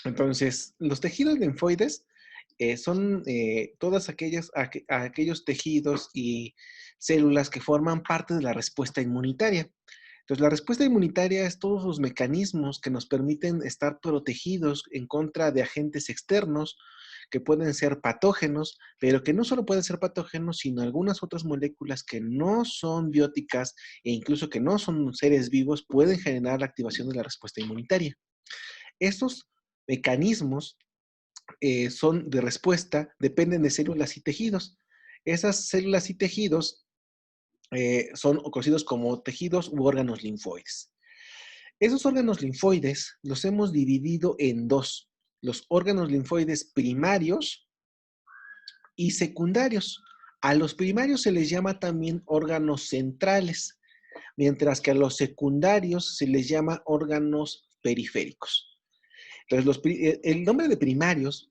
Entonces, los tejidos linfoides son todas aquellos tejidos y células que forman parte de la respuesta inmunitaria. Entonces, la respuesta inmunitaria es todos los mecanismos que nos permiten estar protegidos en contra de agentes externos que pueden ser patógenos, pero que no solo pueden ser patógenos, sino algunas otras moléculas que no son bióticas e incluso que no son seres vivos pueden generar la activación de la respuesta inmunitaria. Estos mecanismos son de respuesta, dependen de células y tejidos. Esas células y tejidos son conocidos como tejidos u órganos linfoides. Esos órganos linfoides los hemos dividido en dos, los órganos linfoides primarios y secundarios. A los primarios se les llama también órganos centrales, mientras que a los secundarios se les llama órganos periféricos. Entonces, el nombre de primarios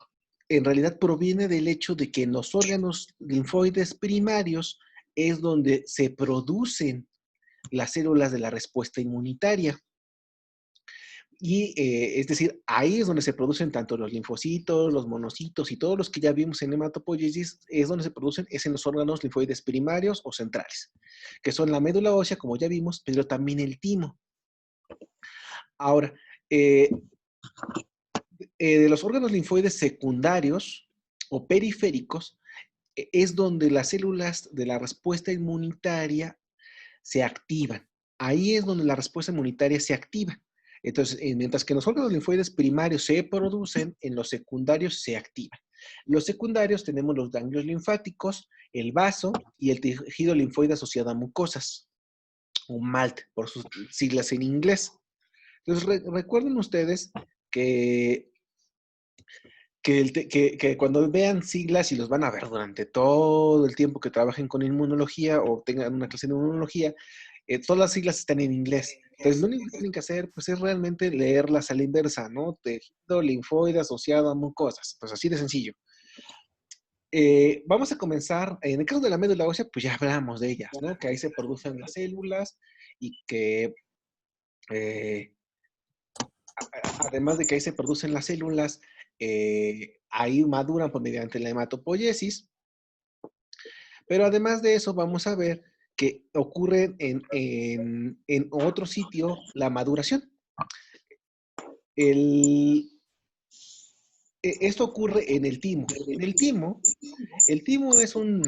en realidad proviene del hecho de que en los órganos linfoides primarios es donde se producen las células de la respuesta inmunitaria. Y es decir, ahí es donde se producen tanto los linfocitos, los monocitos y todos los que ya vimos en hematopoiesis, es donde se producen, es en los órganos linfoides primarios o centrales, que son la médula ósea, como ya vimos, pero también el timo. Ahora, eh, de los órganos linfoides secundarios o periféricos, es donde las células de la respuesta inmunitaria se activan. Ahí es donde la respuesta inmunitaria se activa. Entonces, mientras que en los órganos linfoides primarios se producen, en los secundarios se activan. Los secundarios tenemos los ganglios linfáticos, el vaso y el tejido linfoide asociado a mucosas, o MALT, por sus siglas en inglés. Entonces, recuerden ustedes que que cuando vean siglas y los van a ver durante todo el tiempo que trabajen con inmunología o tengan una clase de inmunología, todas las siglas están en inglés. Entonces, lo único que tienen que hacer, pues, es realmente leerlas a la inversa, ¿no? Tejido linfoide asociado a mucosas. Pues así de sencillo. Vamos a comenzar, en el caso de la médula ósea, pues ya hablamos de ellas, ¿no? Que ahí se producen las células y que, eh, además de que ahí se producen las células, ahí maduran pues, mediante la hematopoiesis. Pero además de eso, vamos a ver que ocurre en otro sitio la maduración. El, Esto ocurre en el timo. En el timo es un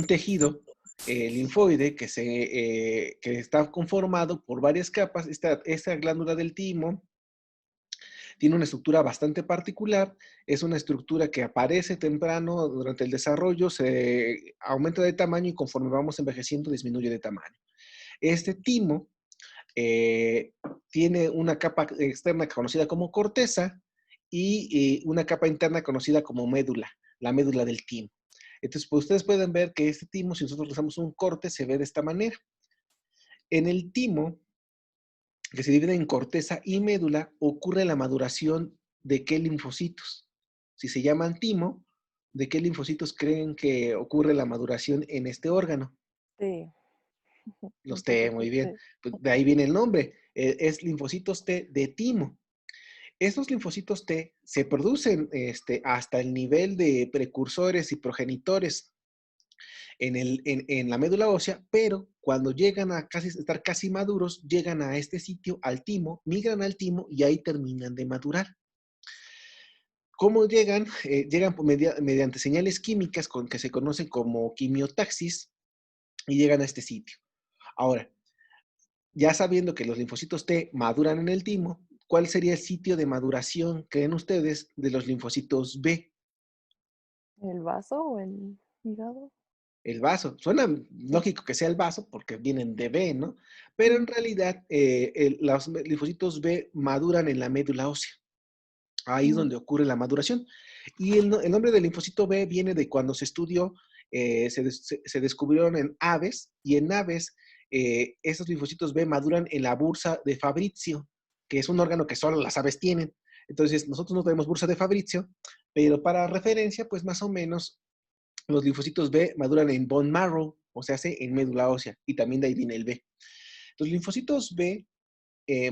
tejido linfoide que está conformado por varias capas. Esta glándula del timo tiene una estructura bastante particular, es una estructura que aparece temprano durante el desarrollo, se aumenta de tamaño y conforme vamos envejeciendo disminuye de tamaño. Este timo eh, tiene una capa externa conocida como corteza y una capa interna conocida como médula, la médula del timo. Entonces, pues ustedes pueden ver que este timo, si nosotros usamos un corte, se ve de esta manera. En el timo, que se divide en corteza y médula, ocurre la maduración de qué linfocitos. Si se llaman timo, ¿de qué linfocitos creen que ocurre la maduración en este órgano? Sí, Los T, linfocitos muy bien. T. Pues de ahí viene el nombre. Es linfocitos T de timo. Estos linfocitos T se producen hasta el nivel de precursores y progenitores en la médula ósea, pero cuando llegan a estar casi maduros, llegan a este sitio, al timo, migran al timo y ahí terminan de madurar. ¿Cómo llegan? Llegan mediante señales químicas que se conocen como quimiotaxis y llegan a este sitio. Ahora, ya sabiendo que los linfocitos T maduran en el timo, ¿cuál sería el sitio de maduración, creen ustedes, de los linfocitos B? ¿El vaso o el hígado? El vaso. Suena Sí. lógico que sea el vaso porque vienen de B, ¿no? Pero en Ujú. realidad los linfocitos B maduran en la médula ósea. Ahí es Mm, donde ocurre la maduración. Y el nombre del linfocito B viene de cuando se estudió, se descubrieron en aves, y en aves esos linfocitos B maduran en la bursa de Fabrizio, que es un órgano que solo las aves tienen. Entonces, nosotros no tenemos bursa de Fabrizio, pero para referencia, pues más o menos los linfocitos B maduran en bone marrow, o sea, en médula ósea, y también de ahí viene el B. Los linfocitos B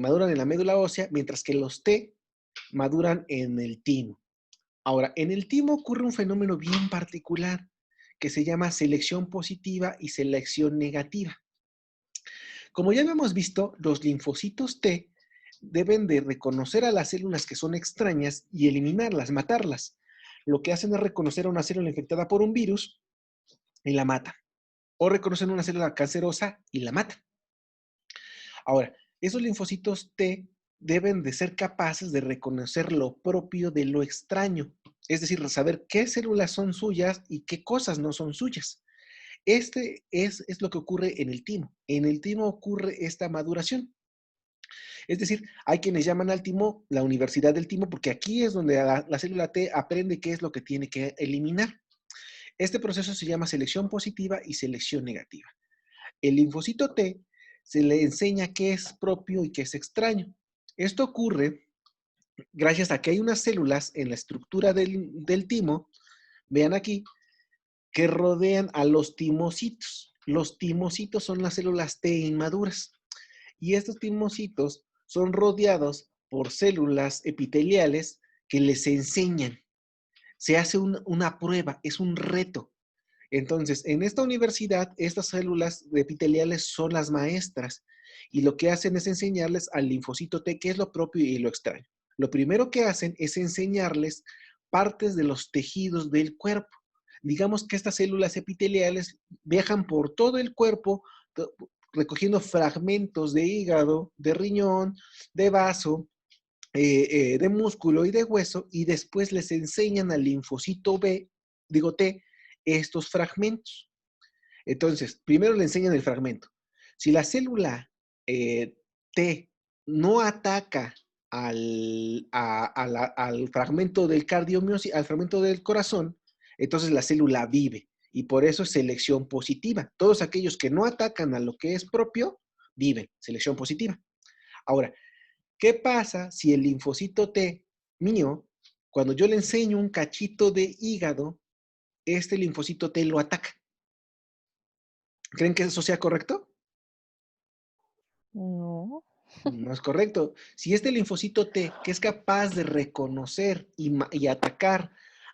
maduran en la médula ósea, mientras que los T maduran en el timo. Ahora, en el timo ocurre un fenómeno bien particular que se llama selección positiva y selección negativa. Como ya habíamos visto, los linfocitos T deben de reconocer a las células que son extrañas y eliminarlas, matarlas. Lo que hacen es reconocer a una célula infectada por un virus y la matan. O reconocen una célula cancerosa y la matan. Ahora, esos linfocitos T deben de ser capaces de reconocer lo propio de lo extraño. Es decir, saber qué células son suyas y qué cosas no son suyas. Este es lo que ocurre en el timo. En el timo ocurre esta maduración. Es decir, hay quienes llaman al timo la universidad del timo porque aquí es donde la célula T aprende qué es lo que tiene que eliminar. Este proceso se llama selección positiva y selección negativa. El linfocito T se le enseña qué es propio y qué es extraño. Esto ocurre gracias a que hay unas células en la estructura del timo, vean aquí, que rodean a los timocitos. Los timocitos son las células T inmaduras. Y estos timocitos son rodeados por células epiteliales que les enseñan. Se hace una prueba, es un reto. Entonces, en esta universidad, estas células epiteliales son las maestras y lo que hacen es enseñarles al linfocito T qué es lo propio y lo extraño. Lo primero que hacen es enseñarles partes de los tejidos del cuerpo. Digamos que estas células epiteliales viajan por todo el cuerpo recogiendo fragmentos de hígado, de riñón, de vaso, de músculo y de hueso, y después les enseñan al linfocito B, digo T, estos fragmentos. Entonces, primero le enseñan el fragmento. Si la célula T no ataca al fragmento del cardiomiócito, al fragmento del corazón, entonces la célula vive. Y por eso es selección positiva. Todos aquellos que no atacan a lo que es propio, viven. Selección positiva. Ahora, ¿qué pasa si el linfocito T mío, cuando yo le enseño un cachito de hígado, este linfocito T lo ataca? ¿Creen que eso sea correcto? No. No es correcto. Si este linfocito T, que es capaz de reconocer y atacar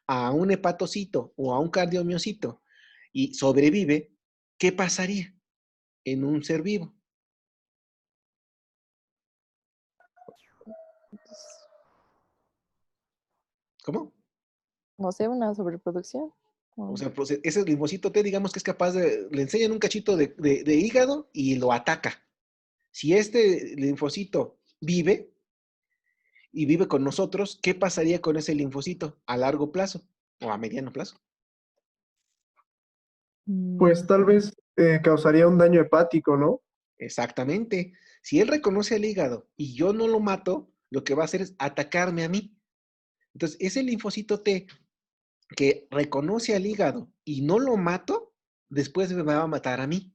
a un hepatocito o a un cardiomiocito y sobrevive, ¿qué pasaría en un ser vivo? Pues, ¿Cómo? no sé, una sobreproducción. O Mm. sea, pues ese linfocito T, digamos que es capaz de, le enseñan un cachito de hígado y lo ataca. Si este linfocito vive y vive con nosotros, ¿qué pasaría con ese linfocito a largo plazo o a mediano plazo? Pues tal vez causaría un daño hepático, ¿no? Exactamente. Si él reconoce al hígado y yo no lo mato, lo que va a hacer es atacarme a mí. Entonces, ese linfocito T que reconoce al hígado y no lo mato, después me va a matar a mí.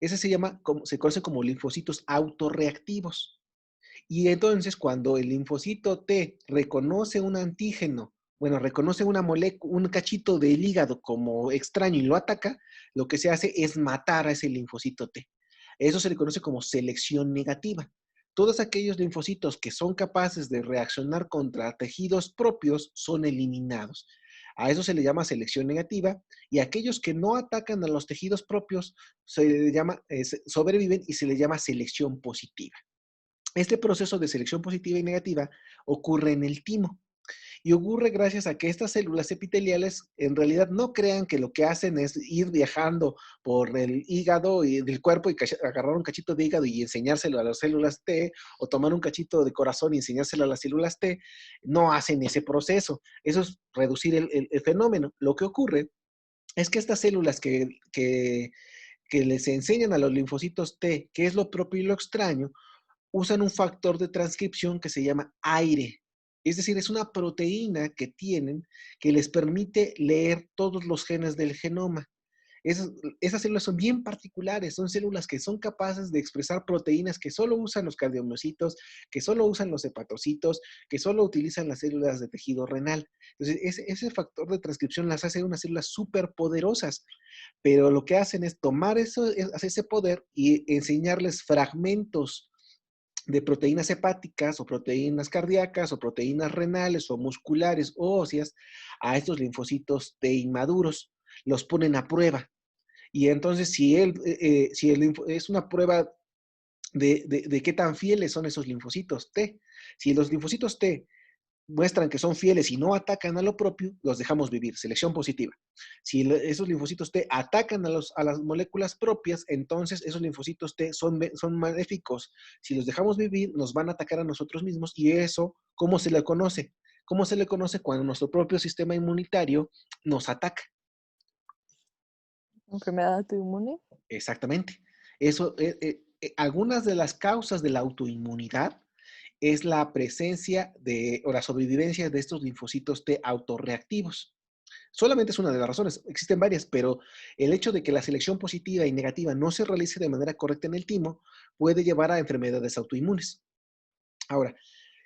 Ese se conoce como linfocitos autorreactivos. Y entonces, cuando el linfocito T reconoce un antígeno, bueno, reconoce una molécula, un cachito del hígado como extraño y lo ataca, lo que se hace es matar a ese linfocito T. Eso se le conoce como selección negativa. Todos aquellos linfocitos que son capaces de reaccionar contra tejidos propios son eliminados. A eso se le llama selección negativa y aquellos que no atacan a los tejidos propios se le llama, sobreviven y se le llama selección positiva. Este proceso de selección positiva y negativa ocurre en el timo y ocurre gracias a que estas células epiteliales en realidad no crean que lo que hacen es ir viajando por el hígado y del cuerpo y agarrar un cachito de hígado y enseñárselo a las células T o tomar un cachito de corazón y enseñárselo a las células T. No hacen ese proceso. Eso es reducir el fenómeno. Lo que ocurre es que estas células que les enseñan a los linfocitos T qué es lo propio y lo extraño, usan un factor de transcripción que se llama aire. Es decir, es una proteína que tienen que les permite leer todos los genes del genoma. Esas células son bien particulares, son células que son capaces de expresar proteínas que solo usan los cardiomiocitos, que solo usan los hepatocitos, que solo utilizan las células de tejido renal. Entonces, ese factor de transcripción las hace unas células súper poderosas, pero lo que hacen es tomar ese poder y enseñarles fragmentos de proteínas hepáticas o proteínas cardíacas o proteínas renales o musculares o óseas a estos linfocitos T inmaduros. Los ponen a prueba. Y entonces, es una prueba de qué tan fieles son esos linfocitos T. Si los linfocitos T muestran que son fieles y no atacan a lo propio, los dejamos vivir, selección positiva. Si esos linfocitos T atacan a las moléculas propias, entonces esos linfocitos T son maléficos. Si los dejamos vivir, nos van a atacar a nosotros mismos y eso, ¿cómo se le conoce? ¿Cómo se le conoce? Cuando nuestro propio sistema inmunitario nos ataca. Enfermedad autoinmune. Exactamente. Eso, algunas de las causas de la autoinmunidad es la presencia o la sobrevivencia de estos linfocitos T autorreactivos. Solamente es una de las razones, existen varias, pero el hecho de que la selección positiva y negativa no se realice de manera correcta en el timo puede llevar a enfermedades autoinmunes. Ahora,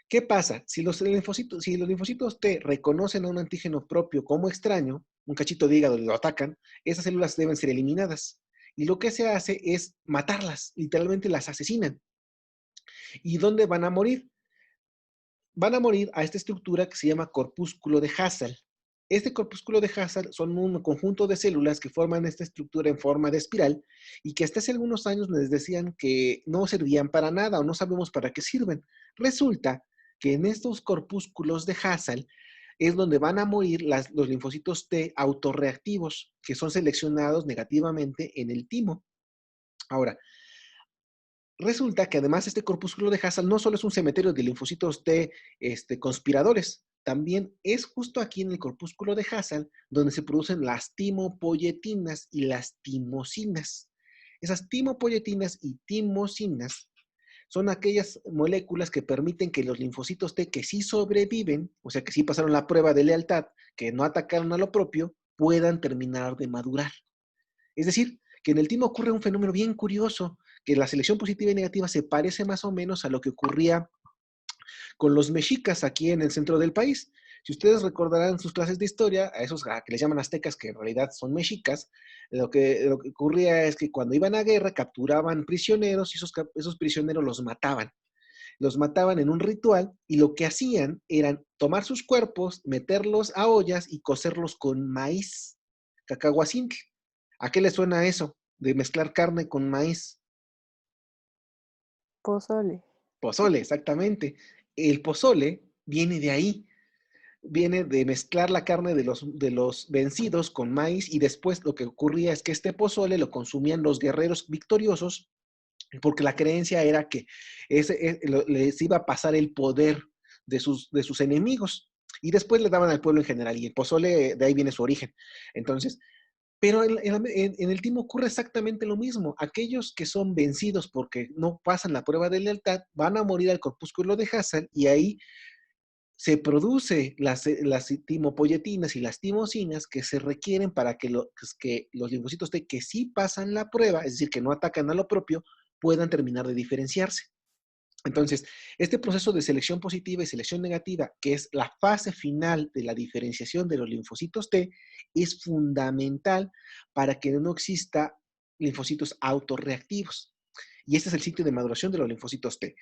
¿qué pasa? Si los linfocitos T reconocen a un antígeno propio como extraño, un cachito de hígado y lo atacan, esas células deben ser eliminadas. Y lo que se hace es matarlas, literalmente las asesinan. ¿Y dónde van a morir? Van a morir a esta estructura que se llama corpúsculo de Hassall. Este corpúsculo de Hassall son un conjunto de células que forman esta estructura en forma de espiral y que hasta hace algunos años les decían que no servían para nada o no sabemos para qué sirven. Resulta que en estos corpúsculos de Hassall es donde van a morir los linfocitos T autorreactivos, que son seleccionados negativamente en el timo. Ahora, resulta que además este corpúsculo de Hassall no solo es un cementerio de linfocitos T conspiradores, también es justo aquí en el corpúsculo de Hassall donde se producen las timopoyetinas y las timosinas. Esas timopoyetinas y timosinas son aquellas moléculas que permiten que los linfocitos T que sí sobreviven, o sea que sí pasaron la prueba de lealtad, que no atacaron a lo propio, puedan terminar de madurar. Es decir, que en el timo ocurre un fenómeno bien curioso, que la selección positiva y negativa se parece más o menos a lo que ocurría con los mexicas aquí en el centro del país. Si ustedes recordarán sus clases de historia, a esos que les llaman aztecas, que en realidad son mexicas, lo que ocurría es que cuando iban a guerra capturaban prisioneros y esos prisioneros los mataban. Los mataban en un ritual y lo que hacían era tomar sus cuerpos, meterlos a ollas y cocerlos con maíz, cacahuacintle. ¿A qué le suena eso de mezclar carne con maíz? Pozole. Pozole, exactamente. El pozole viene de ahí, viene de mezclar la carne de los vencidos con maíz y después lo que ocurría es que este pozole lo consumían los guerreros victoriosos porque la creencia era que les iba a pasar el poder de sus enemigos y después le daban al pueblo en general y el pozole de ahí viene su origen. Entonces, pero en el timo ocurre exactamente lo mismo. Aquellos que son vencidos porque no pasan la prueba de lealtad van a morir al corpúsculo de Hassall y ahí se produce las timopoyetinas y las timosinas que se requieren para que los linfocitos T que sí pasan la prueba, es decir, que no atacan a lo propio, puedan terminar de diferenciarse. Entonces, este proceso de selección positiva y selección negativa, que es la fase final de la diferenciación de los linfocitos T, es fundamental para que no exista linfocitos autorreactivos. Y este es el sitio de maduración de los linfocitos T.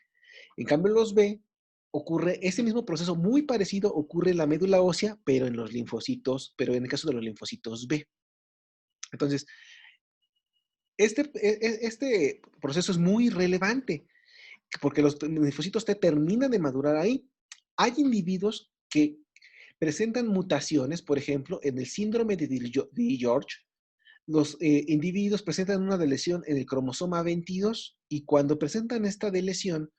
En cambio, los B ocurre ese mismo proceso muy parecido, ocurre en la médula ósea, pero en los linfocitos, pero en el caso de los linfocitos B. Entonces, este proceso es muy relevante porque los linfocitos T terminan de madurar ahí. Hay individuos que presentan mutaciones, por ejemplo, en el síndrome de George, los individuos presentan una deleción en el cromosoma 22 y cuando presentan esta deleción,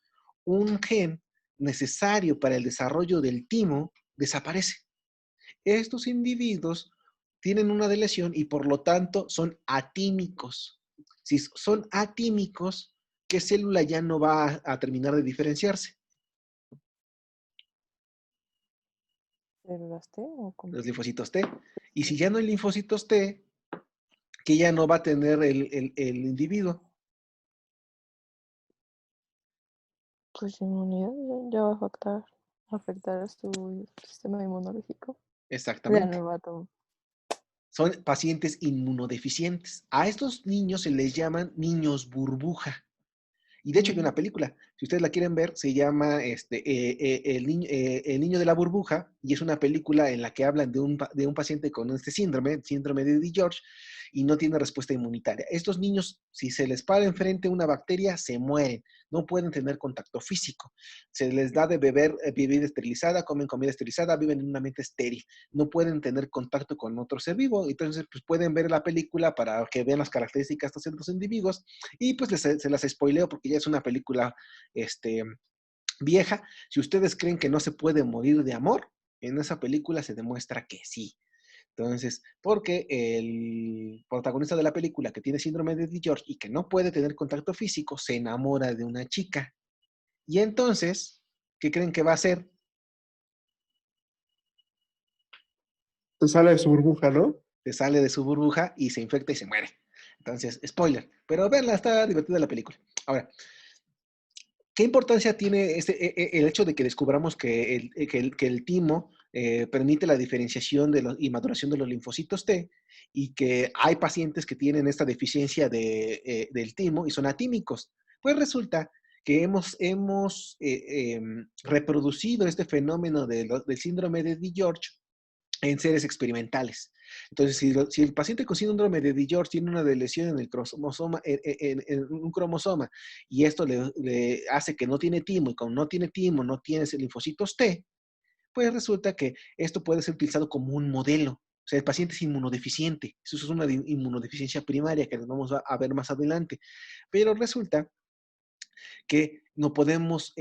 un gen necesario para el desarrollo del timo desaparece. Estos individuos tienen una deleción y por lo tanto son atímicos. Si son atímicos, ¿qué célula ya no va a terminar de diferenciarse? ¿Células T o cómo? Los linfocitos T. Y si ya no hay linfocitos T, ¿qué ya no va a tener el individuo? Pues inmunidad ya va a afectar a su sistema inmunológico. Ya Exactamente. no va a tomar. Son pacientes inmunodeficientes. A estos niños se les llaman niños burbuja. Y de hecho hay una película Si ustedes la quieren ver, se llama El niño de la burbuja, y es una película en la que hablan de un paciente con este síndrome de DiGeorge, y no tiene respuesta inmunitaria. Estos niños, si se les para enfrente una bacteria, se mueren, no pueden tener contacto físico. Se les da de beber bebida esterilizada, comen comida esterilizada, viven en un ambiente estéril, no pueden tener contacto con otro ser vivo. Entonces, pues pueden ver la película para que vean las características de estos individuos, y pues se las spoileo porque ya es una película vieja. Si ustedes creen que no se puede morir de amor, en esa película se demuestra que sí. Entonces, porque el protagonista de la película, que tiene síndrome de DiGeorge y que no puede tener contacto físico, se enamora de una chica. Y entonces, ¿qué creen que va a hacer? Se sale de su burbuja, ¿no? Se sale de su burbuja y se infecta y se muere. Entonces, spoiler. Pero verla, está divertida la película. Ahora, ¿qué importancia tiene el hecho de que descubramos que el timo permite la diferenciación y maduración de los linfocitos T, y que hay pacientes que tienen esta deficiencia del timo y son atímicos? Pues resulta que hemos reproducido este fenómeno del síndrome de DiGeorge en seres experimentales. Entonces, si el paciente con síndrome de DiGeorge tiene una lesión en el cromosoma, en un cromosoma, y esto le hace que no tiene timo, y como no tiene timo, no tiene linfocitos T, pues resulta que esto puede ser utilizado como un modelo. O sea, el paciente es inmunodeficiente. Eso es una inmunodeficiencia primaria que nos vamos a ver más adelante. Pero resulta que no podemos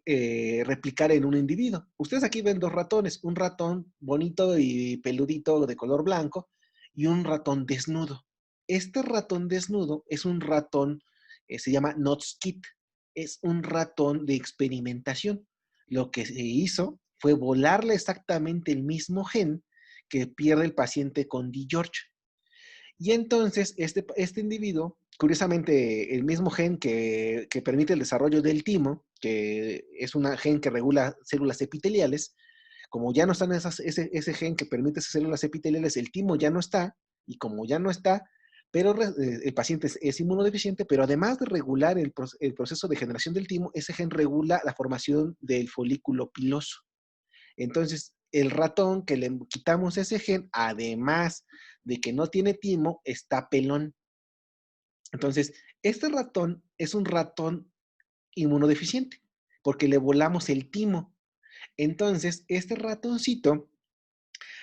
replicar en un individuo. Ustedes aquí ven dos ratones, un ratón bonito y peludito de color blanco y un ratón desnudo. Este ratón desnudo es un ratón, se llama Notskit, es un ratón de experimentación. Lo que se hizo fue volarle exactamente el mismo gen que pierde el paciente con DiGeorge. Y entonces este individuo, curiosamente, el mismo gen que permite el desarrollo del timo, que es un gen que regula células epiteliales, como ya no están ese gen que permite esas células epiteliales, el timo ya no está, y como ya no está, pero el paciente es inmunodeficiente, pero además de regular el proceso de generación del timo, ese gen regula la formación del folículo piloso. Entonces, el ratón que le quitamos ese gen, además de que no tiene timo, está pelón. Entonces, este ratón es un ratón inmunodeficiente, porque le volamos el timo. Entonces, este ratoncito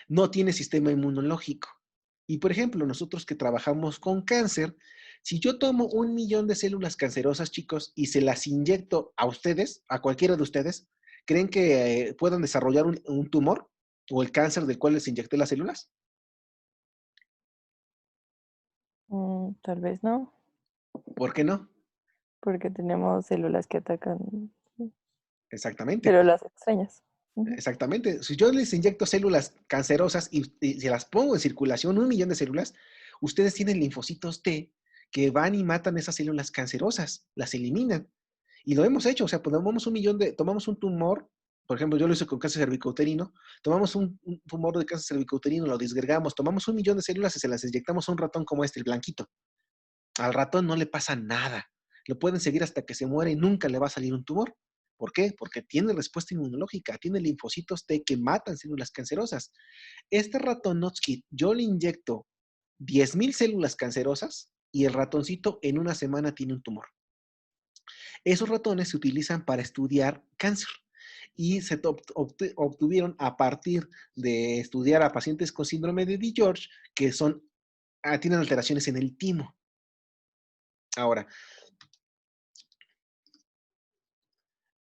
no tiene sistema inmunológico. Y, por ejemplo, nosotros que trabajamos con cáncer, si yo tomo 1 millón de células cancerosas, chicos, y se las inyecto a ustedes, a cualquiera de ustedes, ¿creen que puedan desarrollar un tumor o el cáncer del cual les inyecté las células? Tal vez no, ¿Por qué no? porque tenemos células que atacan, Exactamente. células extrañas. Ujú. Exactamente. Si yo les inyecto células cancerosas y se las pongo en circulación, 1 millón de células, ustedes tienen linfocitos T que van y matan esas células cancerosas, las eliminan. Y lo hemos hecho, o sea, pues tomamos un tumor, por ejemplo, yo lo hice con cáncer cervicouterino, tomamos un tumor de cáncer cervicouterino, lo disgregamos, tomamos 1 millón de células y se las inyectamos a un ratón como este, el blanquito. Al ratón no le pasa nada. Lo pueden seguir hasta que se muere y nunca le va a salir un tumor. ¿Por qué? Porque tiene respuesta inmunológica, tiene linfocitos T que matan células cancerosas. Este ratón Notskit, yo le inyecto 10,000 células cancerosas y el ratoncito en una semana tiene un tumor. Esos ratones se utilizan para estudiar cáncer y se obtuvieron a partir de estudiar a pacientes con síndrome de DiGeorge que tienen alteraciones en el timo. Ahora,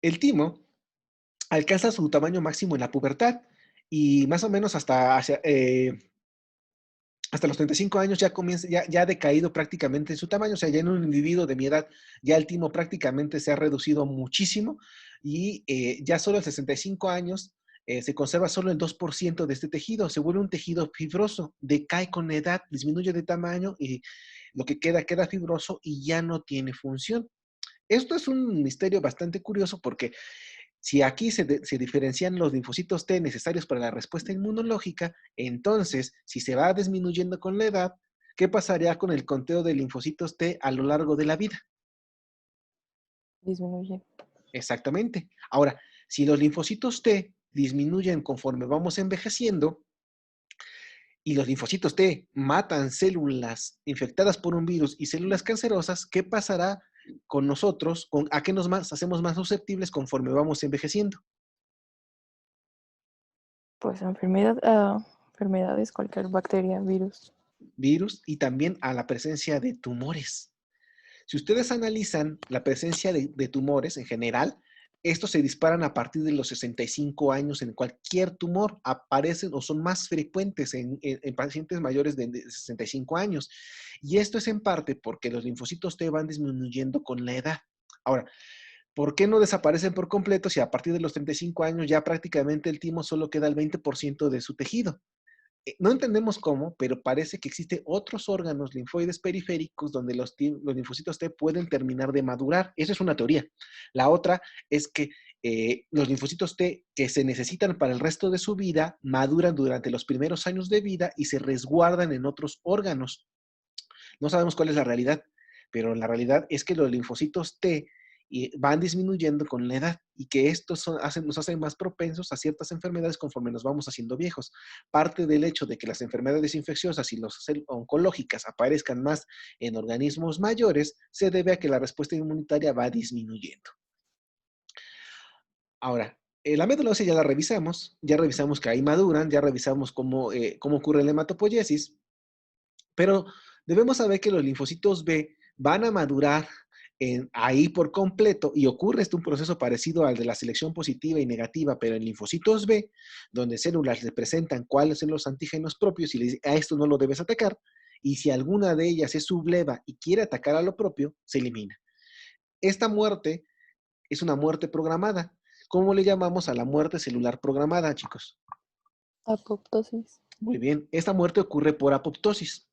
el timo alcanza su tamaño máximo en la pubertad y más o menos hasta los 35 años ya ha decaído prácticamente en su tamaño. O sea, ya en un individuo de mi edad, ya el timo prácticamente se ha reducido muchísimo, y ya solo a 65 años se conserva solo el 2% de este tejido. Se vuelve un tejido fibroso, decae con la edad, disminuye de tamaño y lo que queda fibroso y ya no tiene función. Esto es un misterio bastante curioso porque si aquí se diferencian los linfocitos T necesarios para la respuesta inmunológica, entonces, si se va disminuyendo con la edad, ¿qué pasaría con el conteo de linfocitos T a lo largo de la vida? Disminuye. Exactamente. Ahora, si los linfocitos T disminuyen conforme vamos envejeciendo y los linfocitos T matan células infectadas por un virus y células cancerosas, ¿qué pasará con nosotros? ¿A qué hacemos más susceptibles conforme vamos envejeciendo? Pues enfermedades, cualquier bacteria, virus. Virus y también a la presencia de tumores. Si ustedes analizan la presencia de tumores en general, estos se disparan a partir de los 65 años en cualquier tumor. Aparecen o son más frecuentes en pacientes mayores de 65 años. Y esto es en parte porque los linfocitos T van disminuyendo con la edad. Ahora, ¿por qué no desaparecen por completo si a partir de los 35 años ya prácticamente el timo solo queda el 20% de su tejido? No entendemos cómo, pero parece que existen otros órganos linfoides periféricos donde los linfocitos T pueden terminar de madurar. Esa es una teoría. La otra es que los linfocitos T que se necesitan para el resto de su vida maduran durante los primeros años de vida y se resguardan en otros órganos. No sabemos cuál es la realidad, pero la realidad es que los linfocitos T van disminuyendo con la edad y que estos nos hacen más propensos a ciertas enfermedades conforme nos vamos haciendo viejos. Parte del hecho de que las enfermedades infecciosas y las oncológicas aparezcan más en organismos mayores se debe a que la respuesta inmunitaria va disminuyendo. Ahora, la médula ósea ya revisamos que ahí maduran, ya revisamos cómo ocurre la hematopoiesis, pero debemos saber que los linfocitos B van a madurar ahí por completo y ocurre un proceso parecido al de la selección positiva y negativa, pero en linfocitos B, donde células le presentan cuáles son los antígenos propios y le dicen, a esto no lo debes atacar, y si alguna de ellas es subleva y quiere atacar a lo propio, se elimina. Esta muerte es una muerte programada. ¿Cómo le llamamos a la muerte celular programada, chicos? Apoptosis. Muy bien, esta muerte ocurre por apoptosis.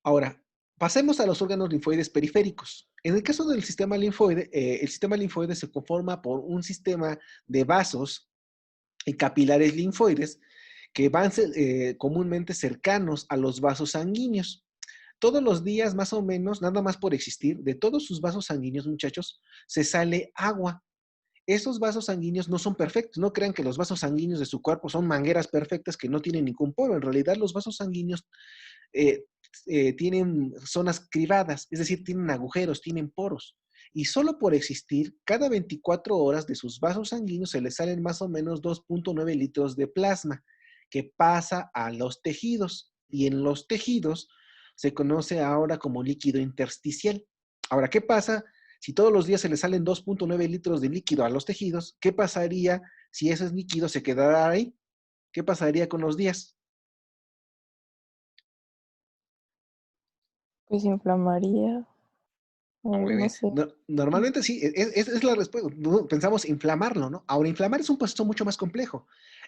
Ahora, pasemos a los órganos linfoides periféricos. En el caso del sistema linfoide, el sistema linfoide se conforma por un sistema de vasos y capilares linfoides que van comúnmente cercanos a los vasos sanguíneos. Todos los días, más o menos, nada más por existir, de todos sus vasos sanguíneos, muchachos, se sale agua. Esos vasos sanguíneos no son perfectos. No crean que los vasos sanguíneos de su cuerpo son mangueras perfectas que no tienen ningún poro. En realidad, los vasos sanguíneos eh, tienen zonas cribadas, es decir, tienen agujeros, tienen poros. Y solo por existir, cada 24 horas de sus vasos sanguíneos se les salen más o menos 2.9 litros de plasma que pasa a los tejidos. Y en los tejidos se conoce ahora como líquido intersticial. Ahora, ¿qué pasa si todos los días se les salen 2.9 litros de líquido a los tejidos? ¿Qué pasaría si ese líquido se quedara ahí? ¿Qué pasaría con los días? Pues inflamaría, o Muy no bien. sé. Normalmente sí, es la respuesta. Pensamos inflamarlo, ¿no? Ahora, inflamar es un proceso mucho más complejo.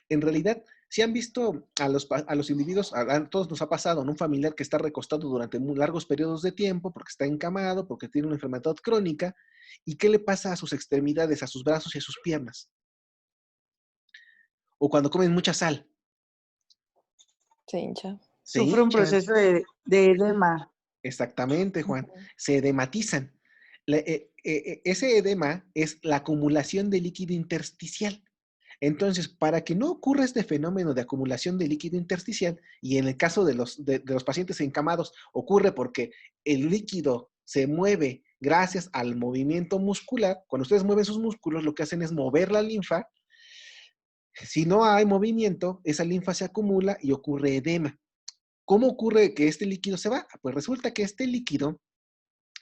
En realidad, si han visto a los individuos, a todos nos ha pasado, ¿no? Un familiar que está recostado durante muy largos periodos de tiempo porque está encamado, porque tiene una enfermedad crónica, ¿y qué le pasa a sus extremidades, a sus brazos y a sus piernas? O cuando comen mucha sal, Se hincha. se Sufre un hinchan. proceso de edema. Exactamente, Juan. Ujú. Se edematizan. Ese edema es la acumulación de líquido intersticial. Entonces, para que no ocurra este fenómeno de acumulación de líquido intersticial, y en el caso de los pacientes encamados, ocurre porque el líquido se mueve gracias al movimiento muscular. Cuando ustedes mueven sus músculos, lo que hacen es mover la linfa. Si no hay movimiento, esa linfa se acumula y ocurre edema. ¿Cómo ocurre que este líquido se va? Pues resulta que este líquido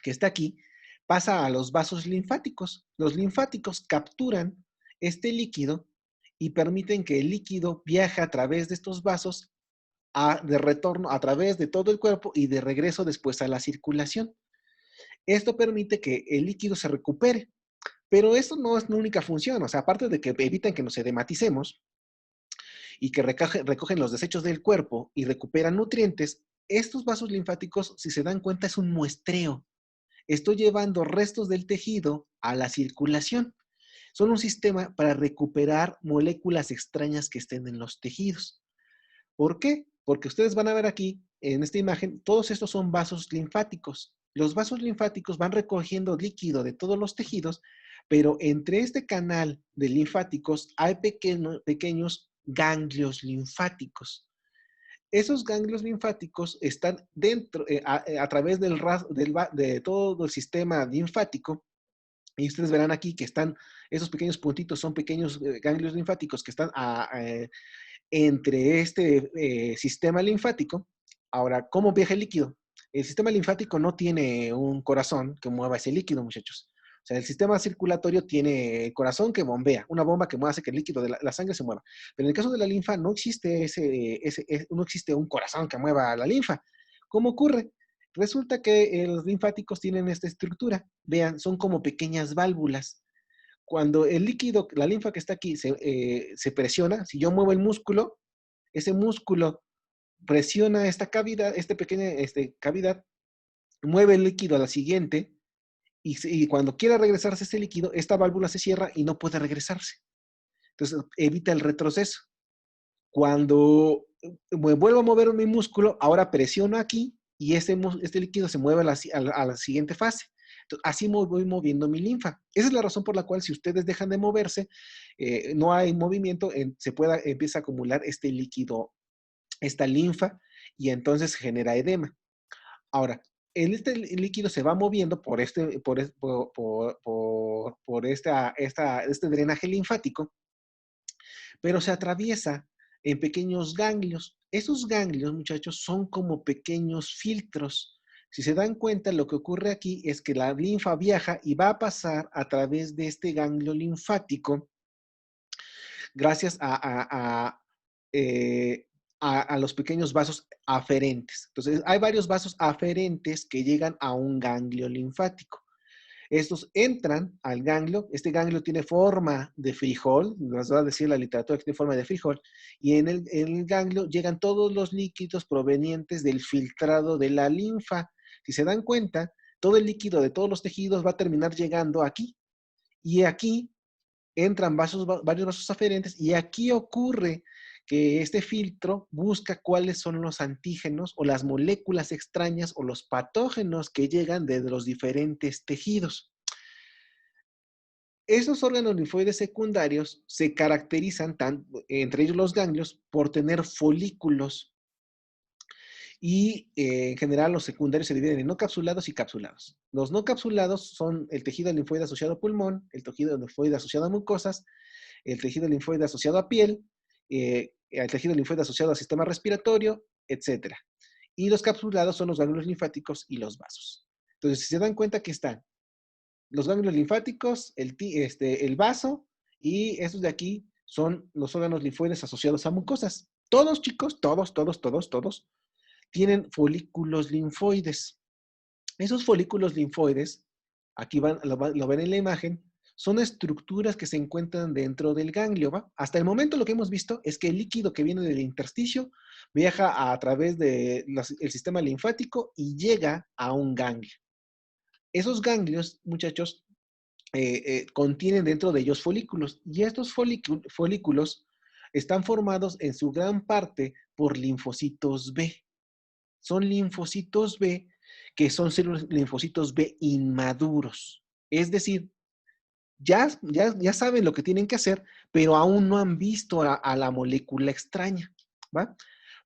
que está aquí pasa a los vasos linfáticos. Los linfáticos capturan este líquido y permiten que el líquido viaje a través de estos vasos de retorno a través de todo el cuerpo y de regreso después a la circulación. Esto permite que el líquido se recupere, pero eso no es la única función. O sea, aparte de que evitan que nos edematicemos y que recogen los desechos del cuerpo y recuperan nutrientes, estos vasos linfáticos, si se dan cuenta, es un muestreo. Estoy llevando restos del tejido a la circulación. Son un sistema para recuperar moléculas extrañas que estén en los tejidos. ¿Por qué? Porque ustedes van a ver aquí, en esta imagen, todos estos son vasos linfáticos. Los vasos linfáticos van recogiendo líquido de todos los tejidos, pero entre este canal de linfáticos hay pequeños ganglios linfáticos. Esos ganglios linfáticos están dentro, a través de todo el sistema linfático, y ustedes verán aquí que esos pequeños puntitos son pequeños ganglios linfáticos que están entre este sistema linfático. Ahora, ¿cómo viaja el líquido? El sistema linfático no tiene un corazón que mueva ese líquido, muchachos. O sea, el sistema circulatorio tiene el corazón que bombea, una bomba que hace que el líquido de la sangre se mueva. Pero en el caso de la linfa no existe no existe un corazón que mueva la linfa. ¿Cómo ocurre? Resulta que los linfáticos tienen esta estructura. Vean, son como pequeñas válvulas. Cuando el líquido, la linfa que está aquí, se presiona, si yo muevo el músculo, ese músculo presiona esta cavidad, pequeña cavidad, mueve el líquido a la siguiente, y cuando quiera regresarse ese líquido, esta válvula se cierra y no puede regresarse. Entonces, evita el retroceso. Cuando me vuelvo a mover mi músculo, ahora presiono aquí y este líquido se mueve a la siguiente fase. Entonces, así voy moviendo mi linfa. Esa es la razón por la cual si ustedes dejan de moverse, no hay movimiento, empieza a acumular este líquido, esta linfa, y entonces genera edema. Ahora, este líquido se va moviendo por este drenaje linfático, pero se atraviesa en pequeños ganglios. Esos ganglios, muchachos, son como pequeños filtros. Si se dan cuenta, lo que ocurre aquí es que la linfa viaja y va a pasar a través de este ganglio linfático gracias a los pequeños vasos aferentes. Entonces, hay varios vasos aferentes que llegan a un ganglio linfático. Estos entran al ganglio. Este ganglio tiene forma de frijol, nos va a decir la literatura que tiene forma de frijol, y en el ganglio llegan todos los líquidos provenientes del filtrado de la linfa. Si se dan cuenta, todo el líquido de todos los tejidos va a terminar llegando aquí. Y aquí entran varios vasos aferentes, y aquí ocurre que este filtro busca cuáles son los antígenos o las moléculas extrañas o los patógenos que llegan desde los diferentes tejidos. Esos órganos linfoides secundarios se caracterizan, entre ellos los ganglios, por tener folículos. Y en general los secundarios se dividen en no capsulados y capsulados. Los no capsulados son el tejido linfoide asociado a pulmón, el tejido linfoide asociado a mucosas, el tejido linfoide asociado a piel, el tejido linfoide asociado al sistema respiratorio, etc. Y los capsulados son los ganglios linfáticos y los vasos. Entonces, si se dan cuenta que están los ganglios linfáticos, el vaso, y estos de aquí son los órganos linfoides asociados a mucosas. Todos, chicos, todos, tienen folículos linfoides. Esos folículos linfoides, aquí lo ven en la imagen, son estructuras que se encuentran dentro del ganglio, ¿va? Hasta el momento lo que hemos visto es que el líquido que viene del intersticio viaja a través del sistema linfático y llega a un ganglio. Esos ganglios, muchachos, contienen dentro de ellos folículos, y estos folículos están formados en su gran parte por linfocitos B. Son linfocitos B que son linfocitos B inmaduros. Es decir, ya saben lo que tienen que hacer, pero aún no han visto a la molécula extraña, ¿va?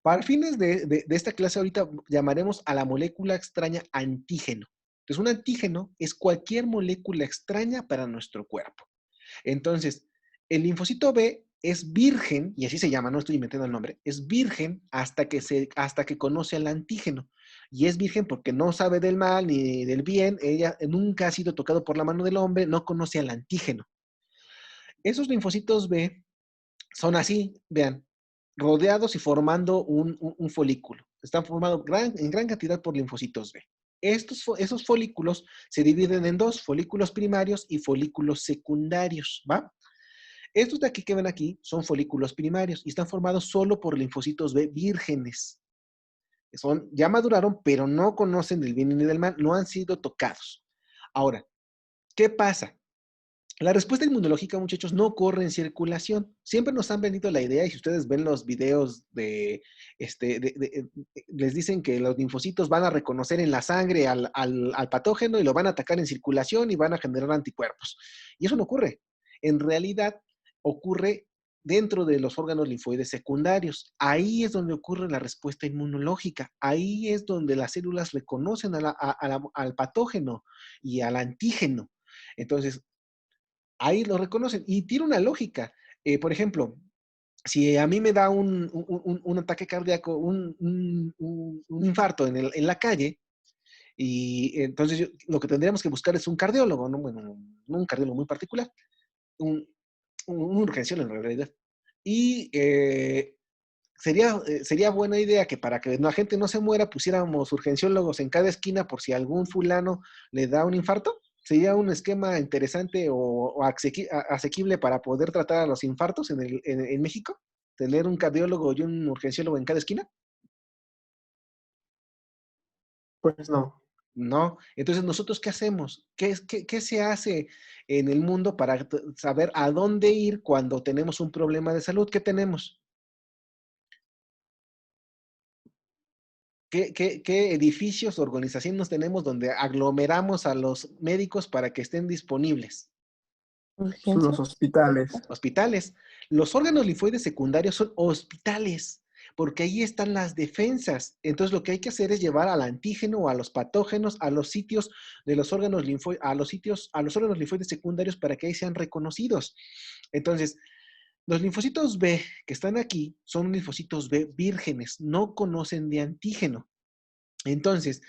Para fines de esta clase ahorita llamaremos a la molécula extraña antígeno. Entonces, un antígeno es cualquier molécula extraña para nuestro cuerpo. Entonces, el linfocito B es virgen, y así se llama, no estoy inventando el nombre, es virgen hasta que conoce al antígeno. Y es virgen porque no sabe del mal ni del bien, ella nunca ha sido tocado por la mano del hombre, no conoce al antígeno. Esos linfocitos B son así, vean, rodeados y formando un folículo. Están formados en gran cantidad por linfocitos B. Esos folículos se dividen en dos, folículos primarios y folículos secundarios, ¿va? Estos de aquí que ven aquí son folículos primarios y están formados solo por linfocitos B vírgenes. Ya maduraron, pero no conocen del bien ni del mal, no han sido tocados. Ahora, ¿qué pasa? La respuesta inmunológica, muchachos, no ocurre en circulación. Siempre nos han vendido la idea, y si ustedes ven los videos les dicen que los linfocitos van a reconocer en la sangre al patógeno y lo van a atacar en circulación y van a generar anticuerpos. Y eso no ocurre. En realidad, ocurre dentro de los órganos linfoides secundarios. Ahí es donde ocurre la respuesta inmunológica. Ahí es donde las células reconocen al patógeno y al antígeno. Entonces, ahí lo reconocen y tiene una lógica. Por ejemplo, si a mí me da un ataque cardíaco, un infarto en la calle, y entonces lo que tendríamos que buscar es un cardiólogo, ¿no? Bueno, no un cardiólogo muy particular, un, un urgenciólogo en realidad. Y sería buena idea que para que la gente no se muera, pusiéramos urgenciólogos en cada esquina por si algún fulano le da un infarto. Sería un esquema interesante o asequible para poder tratar a los infartos en México. Tener un cardiólogo y un urgenciólogo en cada esquina. Pues no. No. Entonces, ¿nosotros qué hacemos? ¿Qué se hace en el mundo para saber a dónde ir cuando tenemos un problema de salud? ¿Qué tenemos? ¿Qué edificios o organizaciones tenemos donde aglomeramos a los médicos para que estén disponibles? Son los Urgencias. hospitales. Hospitales. Los órganos linfoides secundarios son hospitales, porque ahí están las defensas. Entonces, lo que hay que hacer es llevar al antígeno o a los patógenos a los sitios de los órganos linfoides, a los órganos linfoides secundarios para que ahí sean reconocidos. Entonces, los linfocitos B que están aquí son linfocitos B vírgenes, no conocen de antígeno. Entonces,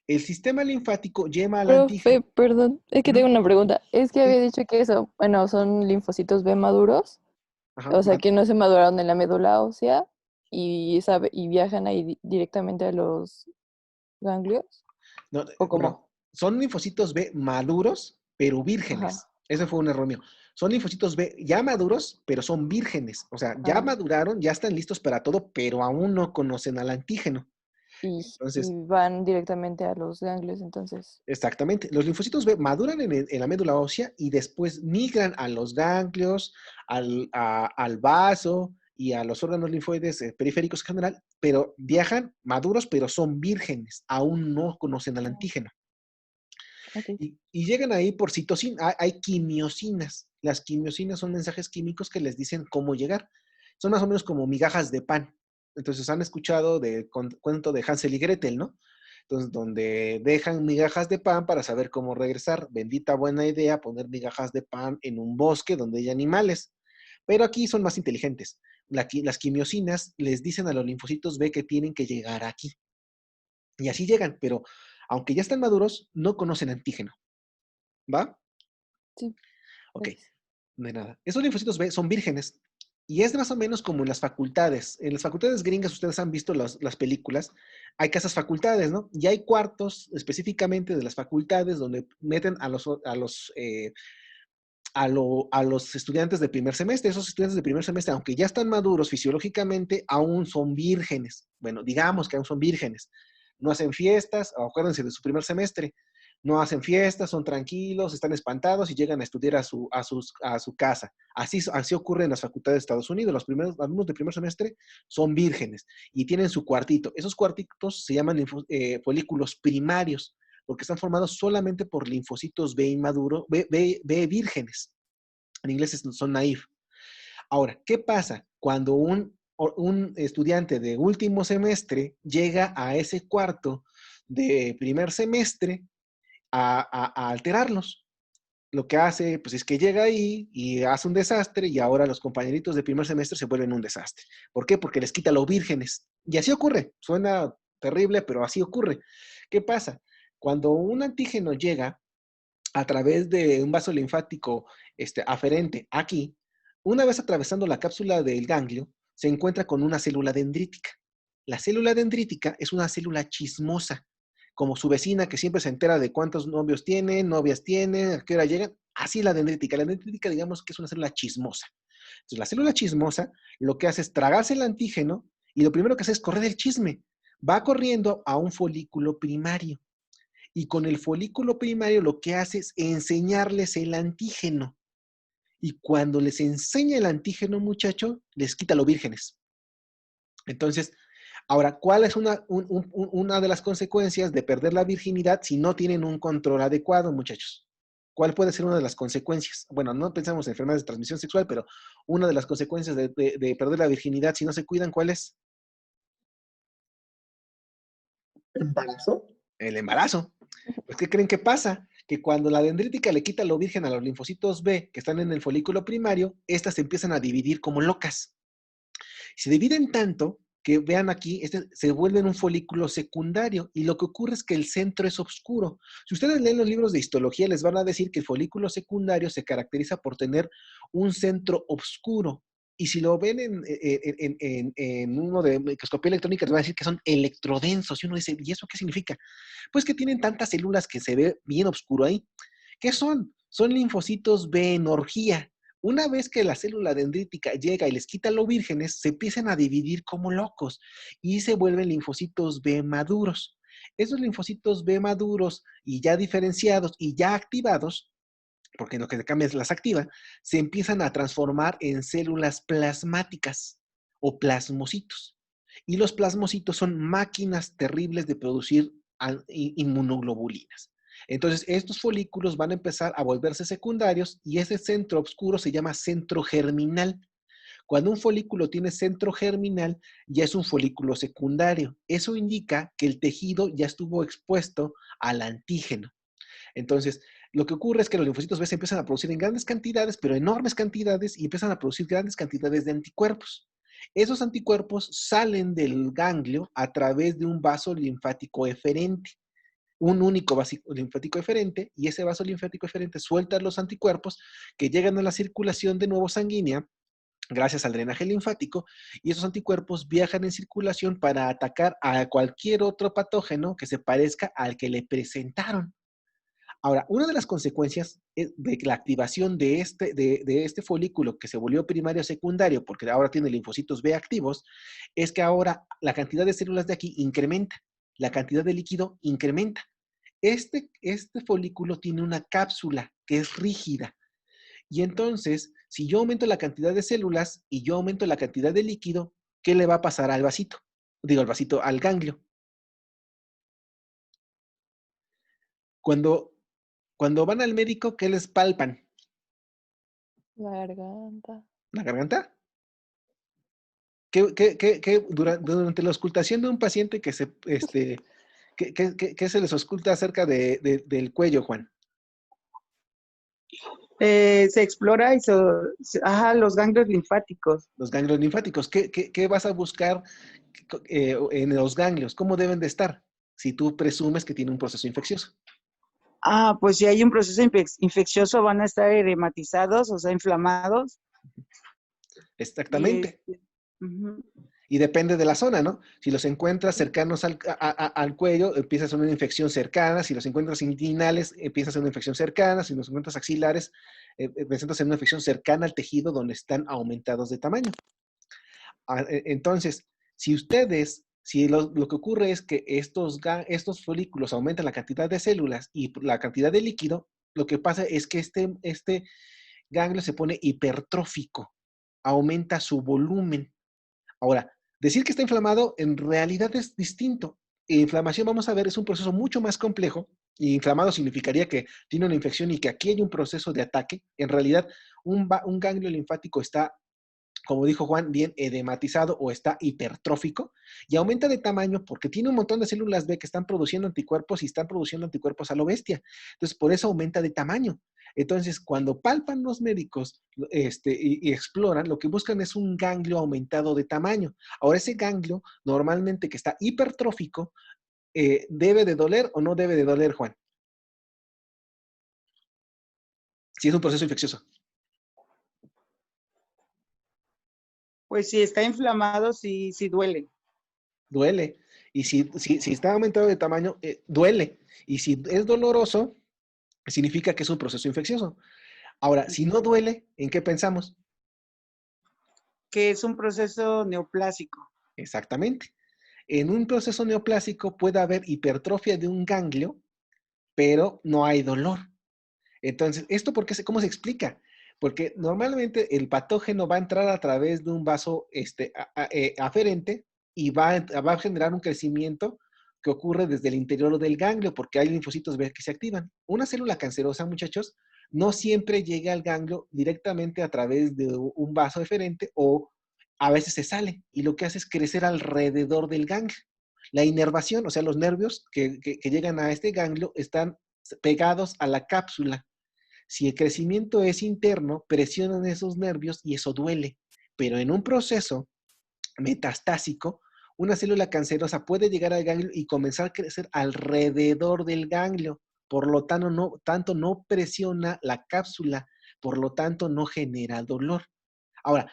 el sistema linfático llama al Profe, antígeno. perdón, es que Ujú, tengo una pregunta. Es que había sí, dicho que eso, bueno, son linfocitos B maduros, ajá, o sea, que no se maduraron en la médula ósea y viajan ahí directamente a los ganglios, no, ¿o bueno, cómo? son linfocitos B maduros, pero Ajá. vírgenes. Ese fue un error mío. Son linfocitos B ya maduros, pero son vírgenes. O sea, ya Ah, maduraron, ya están listos para todo, pero aún no conocen al antígeno. y Entonces, van directamente a los ganglios, entonces. exactamente. Los linfocitos B maduran en la médula ósea y después migran a los ganglios, al vaso y a los órganos linfoides periféricos en general, pero viajan maduros, pero son vírgenes, aún no conocen al Ah, antígeno. ok. Y llegan ahí por citosina. Hay quimiosinas. Las quimiosinas son mensajes químicos que les dicen cómo llegar. Son más o menos como migajas de pan. Entonces han escuchado del cuento de Hansel y Gretel, ¿no? Entonces, donde dejan migajas de pan para saber cómo regresar. Bendita buena idea poner migajas de pan en un bosque donde hay animales. Pero aquí son más inteligentes. Las quimiosinas les dicen a los linfocitos B que tienen que llegar aquí. Y así llegan, pero aunque ya están maduros, no conocen antígeno. ¿Va? Sí, Ok, gracias. de nada. Esos linfocitos B son vírgenes. Y es más o menos como en las facultades. En las facultades gringas, ustedes han visto las películas, hay casas facultades, ¿no? Y hay cuartos específicamente de las facultades donde meten a los estudiantes de primer semestre. Esos estudiantes de primer semestre, aunque ya están maduros fisiológicamente, aún son vírgenes. Bueno, digamos que aún son vírgenes. No hacen fiestas, acuérdense de su primer semestre. No hacen fiestas, son tranquilos, están espantados y llegan a estudiar a su casa. Así ocurre en las facultades de Estados Unidos. Los primeros alumnos de primer semestre son vírgenes y tienen su cuartito. Esos cuartitos se llaman folículos primarios porque están formados solamente por linfocitos B inmaduro, B vírgenes. En inglés son naive. Ahora, ¿qué pasa cuando un estudiante de último semestre llega a ese cuarto de primer semestre a alterarlos? Lo que hace, pues es que llega ahí y hace un desastre y ahora los compañeritos de primer semestre se vuelven un desastre. ¿Por qué? Porque les quita los vírgenes. Y así ocurre. Suena terrible, pero así ocurre. ¿Qué pasa? Cuando un antígeno llega a través de un vaso linfático aferente aquí, una vez atravesando la cápsula del ganglio, se encuentra con una célula dendrítica. La célula dendrítica es una célula chismosa, como su vecina que siempre se entera de cuántos novios tiene, novias tiene, a qué hora llegan. Así la dendrítica. La dendrítica, digamos que es una célula chismosa. Entonces, la célula chismosa lo que hace es tragarse el antígeno y lo primero que hace es correr el chisme. Va corriendo a un folículo primario y con el folículo primario lo que hace es enseñarles el antígeno. y cuando les enseña el antígeno, muchacho, les quita lo vírgenes. Entonces, ahora, ¿cuál es una de las consecuencias de perder la virginidad si no tienen un control adecuado, muchachos? ¿Cuál puede ser una de las consecuencias? Bueno, no pensamos en enfermedades de transmisión sexual, pero una de las consecuencias de perder la virginidad si no se cuidan, ¿cuál es? ¿Embarazo? El embarazo. Pues, ¿qué creen que pasa? Que cuando la dendrítica le quita lo virgen a los linfocitos B que están en el folículo primario, estas se empiezan a dividir como locas. Se dividen tanto que vean aquí, se vuelve un folículo secundario y lo que ocurre es que el centro es oscuro. Si ustedes leen los libros de histología, les van a decir que el folículo secundario se caracteriza por tener un centro oscuro. Y si lo ven en uno de microscopía electrónica, les van a decir que son electrodensos. Y uno dice, ¿y eso qué significa? Pues que tienen tantas células que se ve bien oscuro ahí. ¿Qué son? Son linfocitos B en orgía. Una vez que la célula dendrítica llega y les quita los vírgenes, se empiezan a dividir como locos y se vuelven linfocitos B maduros. Esos linfocitos B maduros y ya diferenciados y ya activados, porque lo que cambia es las activa, se empiezan a transformar en células plasmáticas o plasmocitos. Y los plasmocitos son máquinas terribles de producir inmunoglobulinas. Entonces, estos folículos van a empezar a volverse secundarios y ese centro oscuro se llama centro germinal. Cuando un folículo tiene centro germinal, ya es un folículo secundario. Eso indica que el tejido ya estuvo expuesto al antígeno. Entonces, lo que ocurre es que los linfocitos B se empiezan a producir en grandes cantidades, pero enormes cantidades, y empiezan a producir grandes cantidades de anticuerpos. Esos anticuerpos salen del ganglio a través de un vaso linfático eferente, un único vaso linfático eferente, y ese vaso linfático eferente suelta los anticuerpos que llegan a la circulación de nuevo sanguínea gracias al drenaje linfático, y esos anticuerpos viajan en circulación para atacar a cualquier otro patógeno que se parezca al que le presentaron. Ahora, una de las consecuencias de la activación de este folículo que se volvió primario secundario, porque ahora tiene linfocitos B activos, es que ahora la cantidad de células de aquí incrementa, la cantidad de líquido incrementa. Este folículo tiene una cápsula que es rígida. Y entonces, si yo aumento la cantidad de células y yo aumento la cantidad de líquido, ¿qué le va a pasar al vasito? Digo, al vasito, al ganglio. Cuando van al médico, ¿qué les palpan? La garganta. ¿La garganta? Durante la auscultación de un paciente que se les ausculta cerca del cuello, Juan? Se explora los ganglios linfáticos. Los ganglios linfáticos. ¿Qué vas a buscar en los ganglios? ¿Cómo deben de estar? Si tú presumes que tiene un proceso infeccioso. Pues si hay un proceso infeccioso van a estar erematizados, o sea, inflamados. Y Exactamente. uh-huh. Y depende de la zona, ¿no? Si los encuentras cercanos al cuello, empieza a ser una infección cercana. Si los encuentras inguinales, empieza a ser una infección cercana. Si los encuentras axilares, presentas en una infección cercana al tejido donde están aumentados de tamaño. Entonces, si lo que ocurre es que estos folículos aumentan la cantidad de células y la cantidad de líquido, lo que pasa es que este ganglio se pone hipertrófico, aumenta su volumen. Ahora, decir que está inflamado en realidad es distinto. Inflamación, vamos a ver, es un proceso mucho más complejo. Y inflamado significaría que tiene una infección y que aquí hay un proceso de ataque. En realidad, un ganglio linfático está, como dijo Juan, bien edematizado o está hipertrófico y aumenta de tamaño porque tiene un montón de células B que están produciendo anticuerpos y están produciendo anticuerpos a lo bestia. Entonces, por eso aumenta de tamaño. Entonces, cuando palpan los médicos y exploran, lo que buscan es un ganglio aumentado de tamaño. Ahora, ese ganglio, normalmente que está hipertrófico, ¿debe de doler o no debe de doler, Juan? Si es un proceso infeccioso. Pues si está inflamado, sí duele. Duele. Y si está aumentado de tamaño, duele. Y si es doloroso, significa que es un proceso infeccioso. Ahora, si no duele, ¿en qué pensamos? Que es un proceso neoplásico. Exactamente. En un proceso neoplásico puede haber hipertrofia de un ganglio, pero no hay dolor. Entonces, ¿esto cómo se explica? Porque normalmente el patógeno va a entrar a través de un vaso aferente y va a generar un crecimiento que ocurre desde el interior del ganglio, porque hay linfocitos B que se activan. Una célula cancerosa, muchachos, no siempre llega al ganglio directamente a través de un vaso eferente, o a veces se sale y lo que hace es crecer alrededor del ganglio. La inervación, o sea, los nervios que llegan a este ganglio están pegados a la cápsula. Si el crecimiento es interno, presionan esos nervios y eso duele. Pero en un proceso metastásico, una célula cancerosa puede llegar al ganglio y comenzar a crecer alrededor del ganglio. Por lo tanto, no presiona la cápsula, por lo tanto, no genera dolor. Ahora,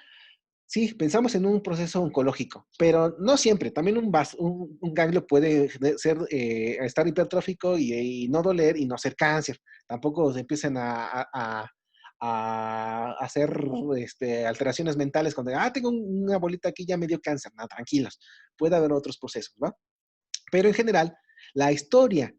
sí, pensamos en un proceso oncológico, pero no siempre. También un ganglio puede estar hipertrófico y no doler y no ser cáncer. Tampoco se empiezan a hacer alteraciones mentales cuando, tengo una bolita aquí, ya me dio cáncer. No, tranquilos, puede haber otros procesos, ¿va? Pero en general, la historia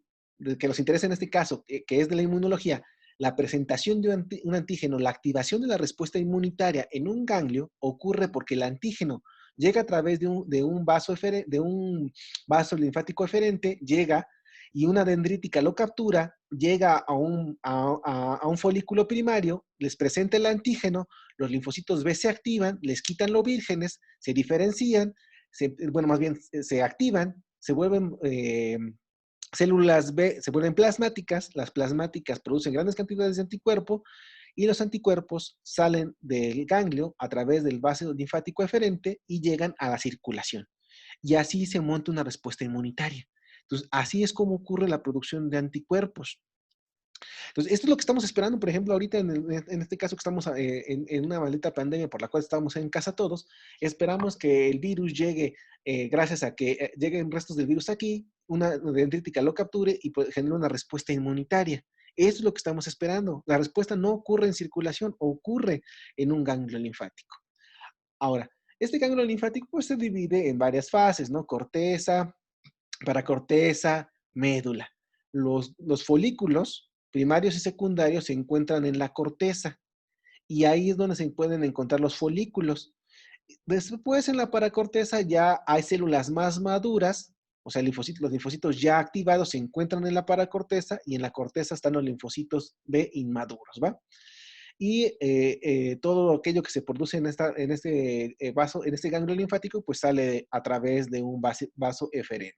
que nos interesa en este caso, que es de la inmunología, la presentación de un antígeno, la activación de la respuesta inmunitaria en un ganglio ocurre porque el antígeno llega a través de un vaso linfático eferente, llega y una dendrítica lo captura, llega a un folículo primario, les presenta el antígeno, los linfocitos B se activan, les quitan los vírgenes, se diferencian, más bien se activan, se vuelven células B, se vuelven plasmáticas, las plasmáticas producen grandes cantidades de anticuerpo y los anticuerpos salen del ganglio a través del vaso linfático eferente y llegan a la circulación. Y así se monta una respuesta inmunitaria. Entonces, así es como ocurre la producción de anticuerpos. Entonces, esto es lo que estamos esperando, por ejemplo, ahorita en este caso que estamos en una maldita pandemia por la cual estamos en casa todos, esperamos que el virus llegue, gracias a que lleguen restos del virus aquí, una dendrítica lo capture y genere una respuesta inmunitaria. Eso es lo que estamos esperando. La respuesta no ocurre en circulación, ocurre en un ganglio linfático. Ahora, este ganglio linfático pues, se divide en varias fases, ¿no? Corteza, paracorteza, médula. Los folículos primarios y secundarios se encuentran en la corteza y ahí es donde se pueden encontrar los folículos. Después en la paracorteza ya hay células más maduras, o sea, los linfocitos ya activados se encuentran en la paracorteza y en la corteza están los linfocitos B inmaduros, ¿va? Y todo aquello que se produce en este ganglio linfático, pues sale a través de un vaso eferente.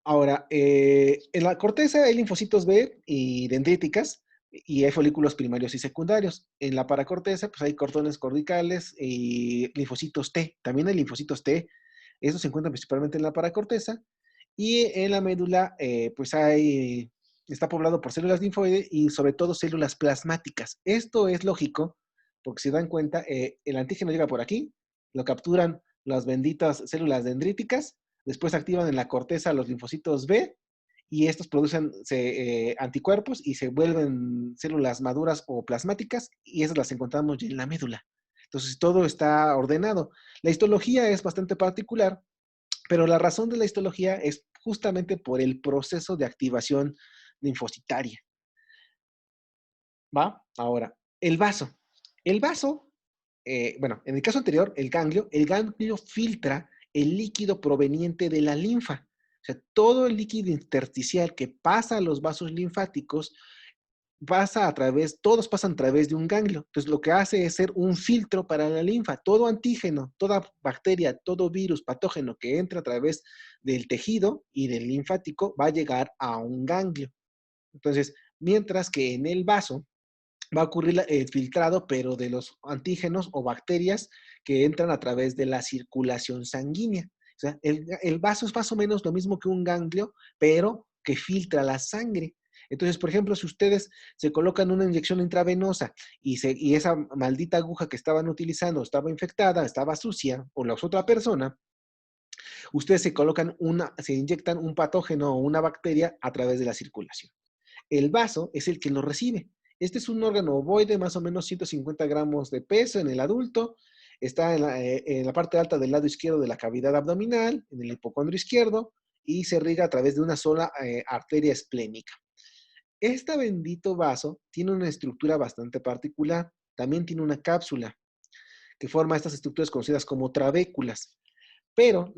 Ahora, en la corteza hay linfocitos B y dendríticas y hay folículos primarios y secundarios. En la paracorteza, pues hay cordones corticales y linfocitos T. También hay linfocitos T. Estos se encuentran principalmente en la paracorteza. Y en la médula, pues está poblado por células linfoides y sobre todo células plasmáticas. Esto es lógico, porque si dan cuenta, el antígeno llega por aquí, lo capturan las benditas células dendríticas, después activan en la corteza los linfocitos B y estos producen anticuerpos y se vuelven células maduras o plasmáticas y esas las encontramos ya en la médula. Entonces todo está ordenado. La histología es bastante particular, pero la razón de la histología es justamente por el proceso de activación linfocitaria. ¿Va? Ahora, el vaso. El vaso, en el caso anterior, el ganglio filtra el líquido proveniente de la linfa. O sea, todo el líquido intersticial que pasa a los vasos linfáticos todos pasan a través de un ganglio. Entonces, lo que hace es ser un filtro para la linfa. Todo antígeno, toda bacteria, todo virus, patógeno que entra a través del tejido y del linfático va a llegar a un ganglio. Entonces, mientras que en el vaso va a ocurrir el filtrado, pero de los antígenos o bacterias que entran a través de la circulación sanguínea. O sea, el vaso es más o menos lo mismo que un ganglio, pero que filtra la sangre. Entonces, por ejemplo, si ustedes se colocan una inyección intravenosa y esa maldita aguja que estaban utilizando estaba infectada, estaba sucia, o la otra persona, ustedes se inyectan un patógeno o una bacteria a través de la circulación. El vaso es el que lo recibe. Este es un órgano ovoide, más o menos 150 gramos de peso en el adulto. Está en la parte alta del lado izquierdo de la cavidad abdominal, en el hipocondrio izquierdo, y se riega a través de una sola arteria esplénica. Este bendito vaso tiene una estructura bastante particular. También tiene una cápsula que forma estas estructuras conocidas como trabéculas. Pero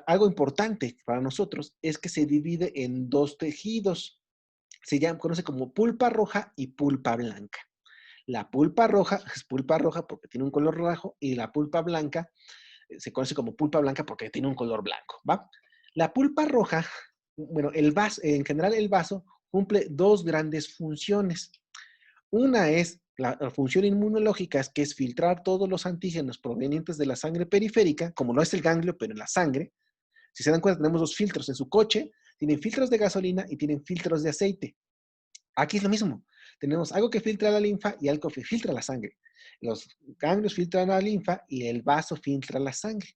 algo importante para nosotros es que se divide en dos tejidos. Conoce como pulpa roja y pulpa blanca. La pulpa roja es pulpa roja porque tiene un color rojo y la pulpa blanca se conoce como pulpa blanca porque tiene un color blanco, ¿va? La pulpa roja, bueno, el vaso, en general el vaso cumple dos grandes funciones. Una es la función inmunológica, que es filtrar todos los antígenos provenientes de la sangre periférica, como no es el ganglio, pero en la sangre. Si se dan cuenta, tenemos dos filtros en su coche, tienen filtros de gasolina y tienen filtros de aceite. Aquí es lo mismo. Tenemos algo que filtra la linfa y algo que filtra la sangre. Los ganglios filtran la linfa y el vaso filtra la sangre.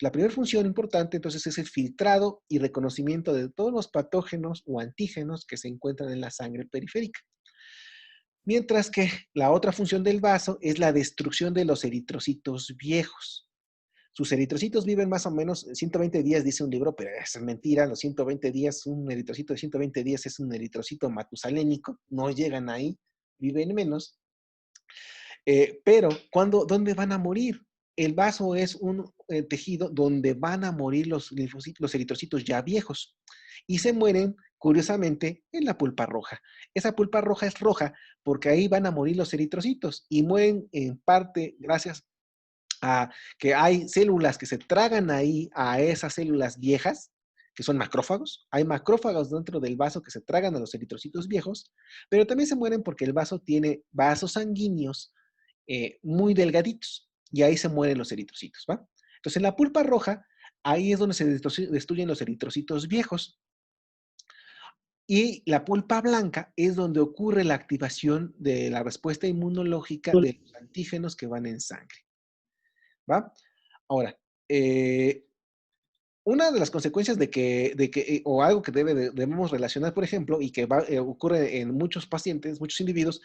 La primera función importante entonces es el filtrado y reconocimiento de todos los patógenos o antígenos que se encuentran en la sangre periférica. Mientras que la otra función del vaso es la destrucción de los eritrocitos viejos. Sus eritrocitos viven más o menos 120 días, dice un libro, pero es mentira. Los 120 días, un eritrocito de 120 días es un eritrocito matusalénico, no llegan ahí, viven menos. Pero, ¿dónde van a morir? El vaso es un tejido donde van a morir los eritrocitos ya viejos y se mueren, curiosamente, en la pulpa roja. Esa pulpa roja es roja porque ahí van a morir los eritrocitos y mueren en parte gracias a que hay células que se tragan ahí a esas células viejas, que son macrófagos. Hay macrófagos dentro del vaso que se tragan a los eritrocitos viejos, pero también se mueren porque el vaso tiene vasos sanguíneos muy delgaditos y ahí se mueren los eritrocitos, ¿va? Entonces, en la pulpa roja, ahí es donde se destruyen los eritrocitos viejos. Y la pulpa blanca es donde ocurre la activación de la respuesta inmunológica de los antígenos que van en sangre, ¿va? Ahora, una de las consecuencias o algo que debemos relacionar, por ejemplo, y que ocurre en muchos pacientes, muchos individuos,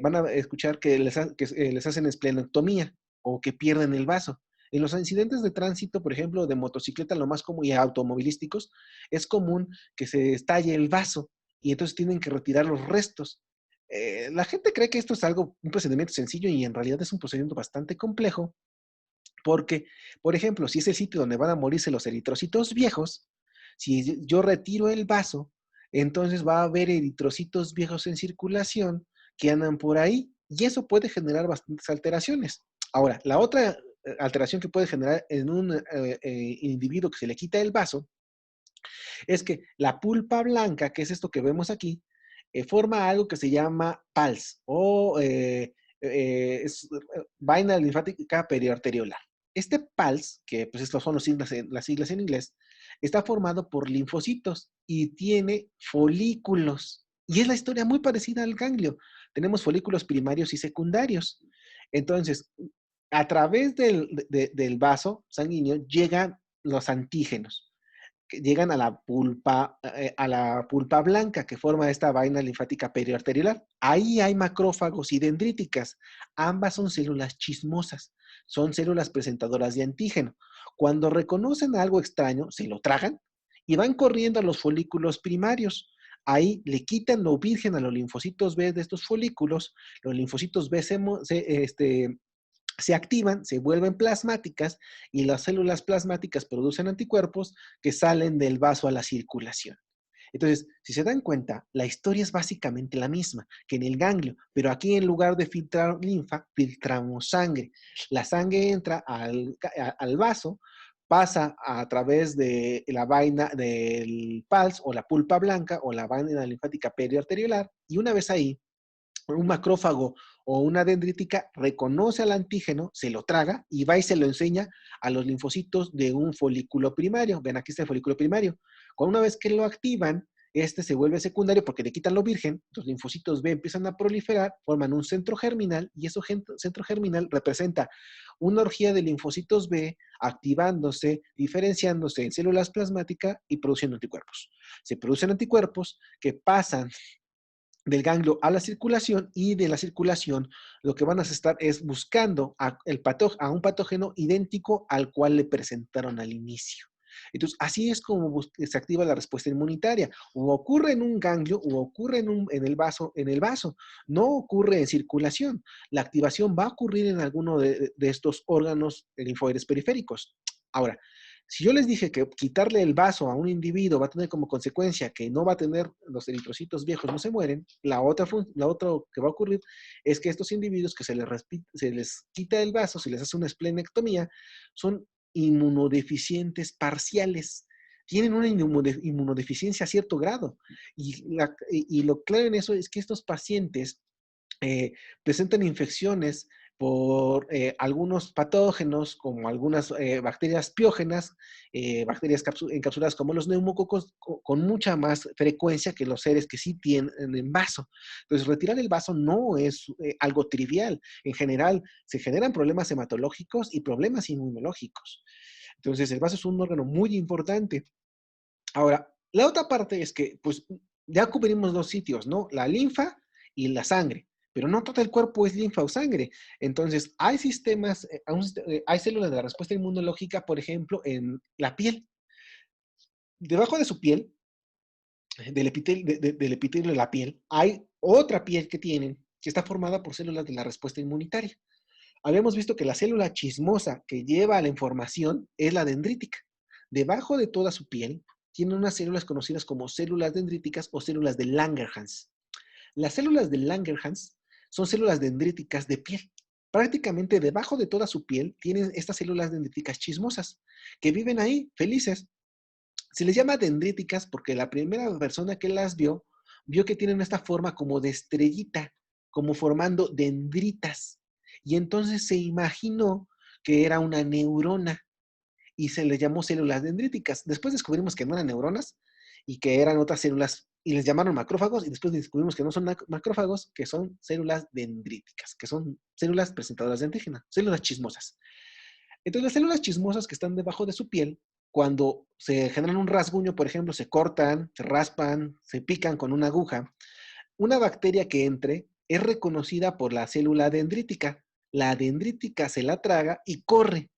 van a escuchar que les hacen esplenectomía o que pierden el vaso. En los incidentes de tránsito, por ejemplo, de motocicleta, lo más común, y automovilísticos, es común que se estalle el vaso y entonces tienen que retirar los restos. La gente cree que esto es un procedimiento sencillo y en realidad es un procedimiento bastante complejo. Porque, por ejemplo, si es el sitio donde van a morirse los eritrocitos viejos, si yo retiro el vaso, entonces va a haber eritrocitos viejos en circulación que andan por ahí y eso puede generar bastantes alteraciones. Ahora, la otra alteración que puede generar en un individuo que se le quita el vaso es que la pulpa blanca, que es esto que vemos aquí, forma algo que se llama PALS o vaina linfática periarteriolar. Este PALS, que pues estos son las siglas en inglés, está formado por linfocitos y tiene folículos. Y es la historia muy parecida al ganglio. Tenemos folículos primarios y secundarios. Entonces, a través del vaso sanguíneo llegan los antígenos que llegan a la pulpa blanca que forma esta vaina linfática periarteriolar. Ahí hay macrófagos y dendríticas. Ambas son células chismosas. Son células presentadoras de antígeno. Cuando reconocen algo extraño, se lo tragan y van corriendo a los folículos primarios. Ahí le quitan lo virgen a los linfocitos B de estos folículos. Los linfocitos B se activan, se vuelven plasmáticas y las células plasmáticas producen anticuerpos que salen del vaso a la circulación. Entonces, si se dan cuenta, la historia es básicamente la misma que en el ganglio, pero aquí en lugar de filtrar linfa, filtramos sangre. La sangre entra al vaso, pasa a través de la vaina del PALS o la pulpa blanca o la vaina linfática periarteriolar y una vez ahí, un macrófago o una dendrítica reconoce al antígeno, se lo traga y va y se lo enseña a los linfocitos de un folículo primario. Ven, aquí está el folículo primario. Una vez que lo activan, este se vuelve secundario porque le quitan lo virgen, los linfocitos B empiezan a proliferar, forman un centro germinal y ese centro germinal representa una orgía de linfocitos B activándose, diferenciándose en células plasmáticas y produciendo anticuerpos. Se producen anticuerpos que pasan del ganglio a la circulación y de la circulación lo que van a estar es buscando a un patógeno idéntico al cual le presentaron al inicio. Entonces, así es como se activa la respuesta inmunitaria. O ocurre en un ganglio o ocurre en el vaso. No ocurre en circulación. La activación va a ocurrir en alguno de estos órganos linfoides periféricos. Ahora, si yo les dije que quitarle el vaso a un individuo va a tener como consecuencia que no va a tener los eritrocitos viejos, no se mueren, la otra que va a ocurrir es que estos individuos que se les quita el vaso, se les hace una esplenectomía, son inmunodeficientes parciales. Tienen una inmunodeficiencia a cierto grado. Y lo clave en eso es que estos pacientes presentan infecciones por algunos patógenos, como algunas bacterias piógenas, bacterias encapsuladas como los neumococos, con mucha más frecuencia que los seres que sí tienen en vaso. Entonces, retirar el vaso no es algo trivial. En general, se generan problemas hematológicos y problemas inmunológicos. Entonces, el vaso es un órgano muy importante. Ahora, la otra parte es que, pues, ya cubrimos dos sitios, ¿no? La linfa y la sangre. Pero no todo el cuerpo es linfa o sangre. Entonces, hay sistemas, hay células de la respuesta inmunológica, por ejemplo, en la piel. Debajo de su piel, del epitelio de la piel, hay otra piel que tienen, que está formada por células de la respuesta inmunitaria. Habíamos visto que la célula chismosa que lleva la información es la dendrítica. Debajo de toda su piel, tiene unas células conocidas como células dendríticas o células de Langerhans. Las células de Langerhans son células dendríticas de piel. Prácticamente debajo de toda su piel tienen estas células dendríticas chismosas que viven ahí felices. Se les llama dendríticas porque la primera persona que las vio que tienen esta forma como de estrellita, como formando dendritas. Y entonces se imaginó que era una neurona y se les llamó células dendríticas. Después descubrimos que no eran neuronas y que eran otras células y les llamaron macrófagos y después descubrimos que no son macrófagos, que son células dendríticas, que son células presentadoras de antígena, células chismosas. Entonces las células chismosas que están debajo de su piel, cuando se generan un rasguño, por ejemplo, se cortan, se raspan, se pican con una aguja, una bacteria que entre es reconocida por la célula dendrítica. La dendrítica se la traga y corre.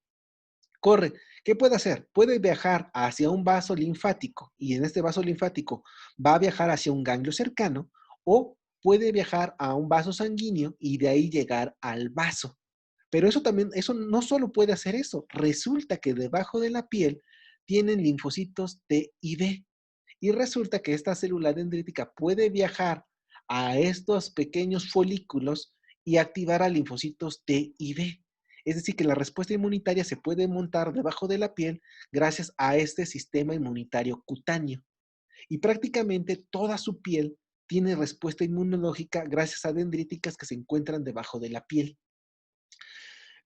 ¿Qué puede hacer? Puede viajar hacia un vaso linfático y en este vaso linfático va a viajar hacia un ganglio cercano o puede viajar a un vaso sanguíneo y de ahí llegar al vaso. Pero eso no solo puede hacer eso. Resulta que debajo de la piel tienen linfocitos T y B. Y resulta que esta célula dendrítica puede viajar a estos pequeños folículos y activar a linfocitos T y B. Es decir, que la respuesta inmunitaria se puede montar debajo de la piel gracias a este sistema inmunitario cutáneo. Y prácticamente toda su piel tiene respuesta inmunológica gracias a dendríticas que se encuentran debajo de la piel.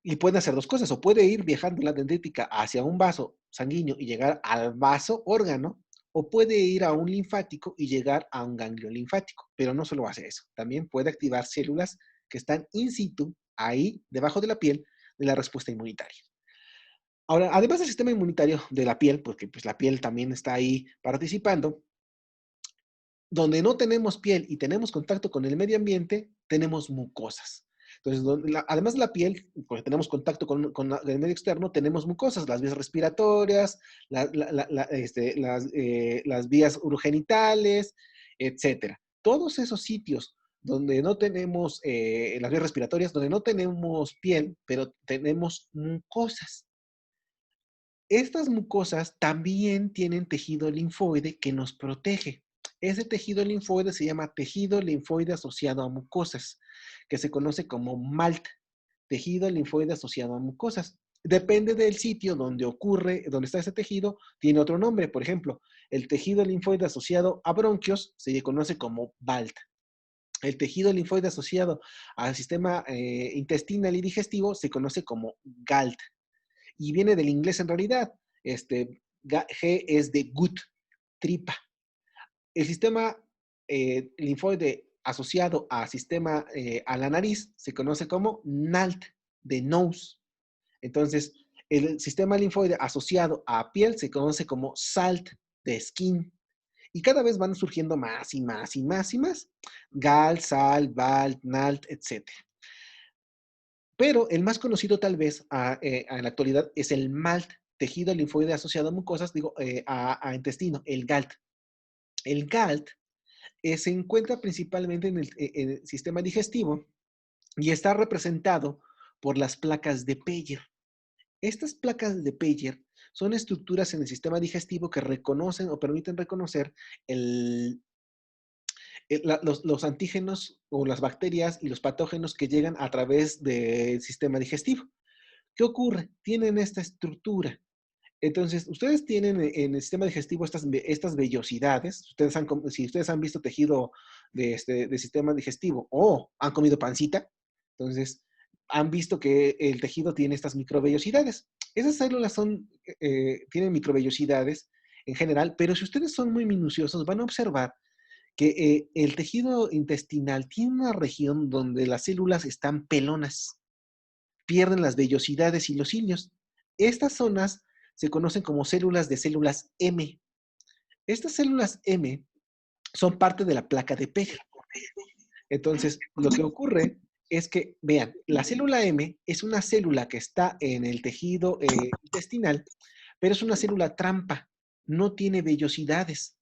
Y puede hacer dos cosas, o puede ir viajando la dendrítica hacia un vaso sanguíneo y llegar al vaso órgano, o puede ir a un linfático y llegar a un ganglio linfático. Pero no solo hace eso, también puede activar células que están in situ, ahí, debajo de la piel, de la respuesta inmunitaria. Ahora, además del sistema inmunitario de la piel, porque pues la piel también está ahí participando, donde no tenemos piel y tenemos contacto con el medio ambiente, tenemos mucosas. Entonces, además de la piel, porque tenemos contacto con el medio externo, tenemos mucosas, las vías respiratorias, las vías urogenitales, etcétera. Todos esos sitios donde no tenemos las vías respiratorias, donde no tenemos piel, pero tenemos mucosas. Estas mucosas también tienen tejido linfoide que nos protege. Ese tejido linfoide se llama tejido linfoide asociado a mucosas, que se conoce como MALT, tejido linfoide asociado a mucosas. Depende del sitio donde está ese tejido, tiene otro nombre. Por ejemplo, el tejido linfoide asociado a bronquios se conoce como BALT. El tejido linfoide asociado al sistema intestinal y digestivo se conoce como GALT. Y viene del inglés en realidad. G es de gut, tripa. El sistema linfoide asociado a la nariz se conoce como NALT, de nose. Entonces, el sistema linfoide asociado a piel se conoce como SALT, de skin. Y cada vez van surgiendo más y más y más y más. GAL, SAL, BALT, NALT, etc. Pero el más conocido tal vez en la actualidad es el MALT, tejido linfoide asociado a mucosas, a intestino, el GALT. El GALT se encuentra principalmente en el sistema digestivo y está representado por las placas de Peyer. Estas placas de Peyer son estructuras en el sistema digestivo que reconocen o permiten reconocer los antígenos o las bacterias y los patógenos que llegan a través del sistema digestivo. ¿Qué ocurre? Tienen esta estructura. Entonces, ustedes tienen en el sistema digestivo estas vellosidades. Si ustedes han visto tejido de sistema digestivo o han comido pancita, entonces han visto que el tejido tiene estas microvellosidades. Esas células tienen microvellosidades en general, pero si ustedes son muy minuciosos, van a observar que el tejido intestinal tiene una región donde las células están pelonas, pierden las vellosidades y los cilios. Estas zonas se conocen como células de células M. Estas células M son parte de la placa de Peyer. Entonces, lo que ocurre es que, vean, la célula M es una célula que está en el tejido intestinal, pero es una célula trampa, no tiene vellosidades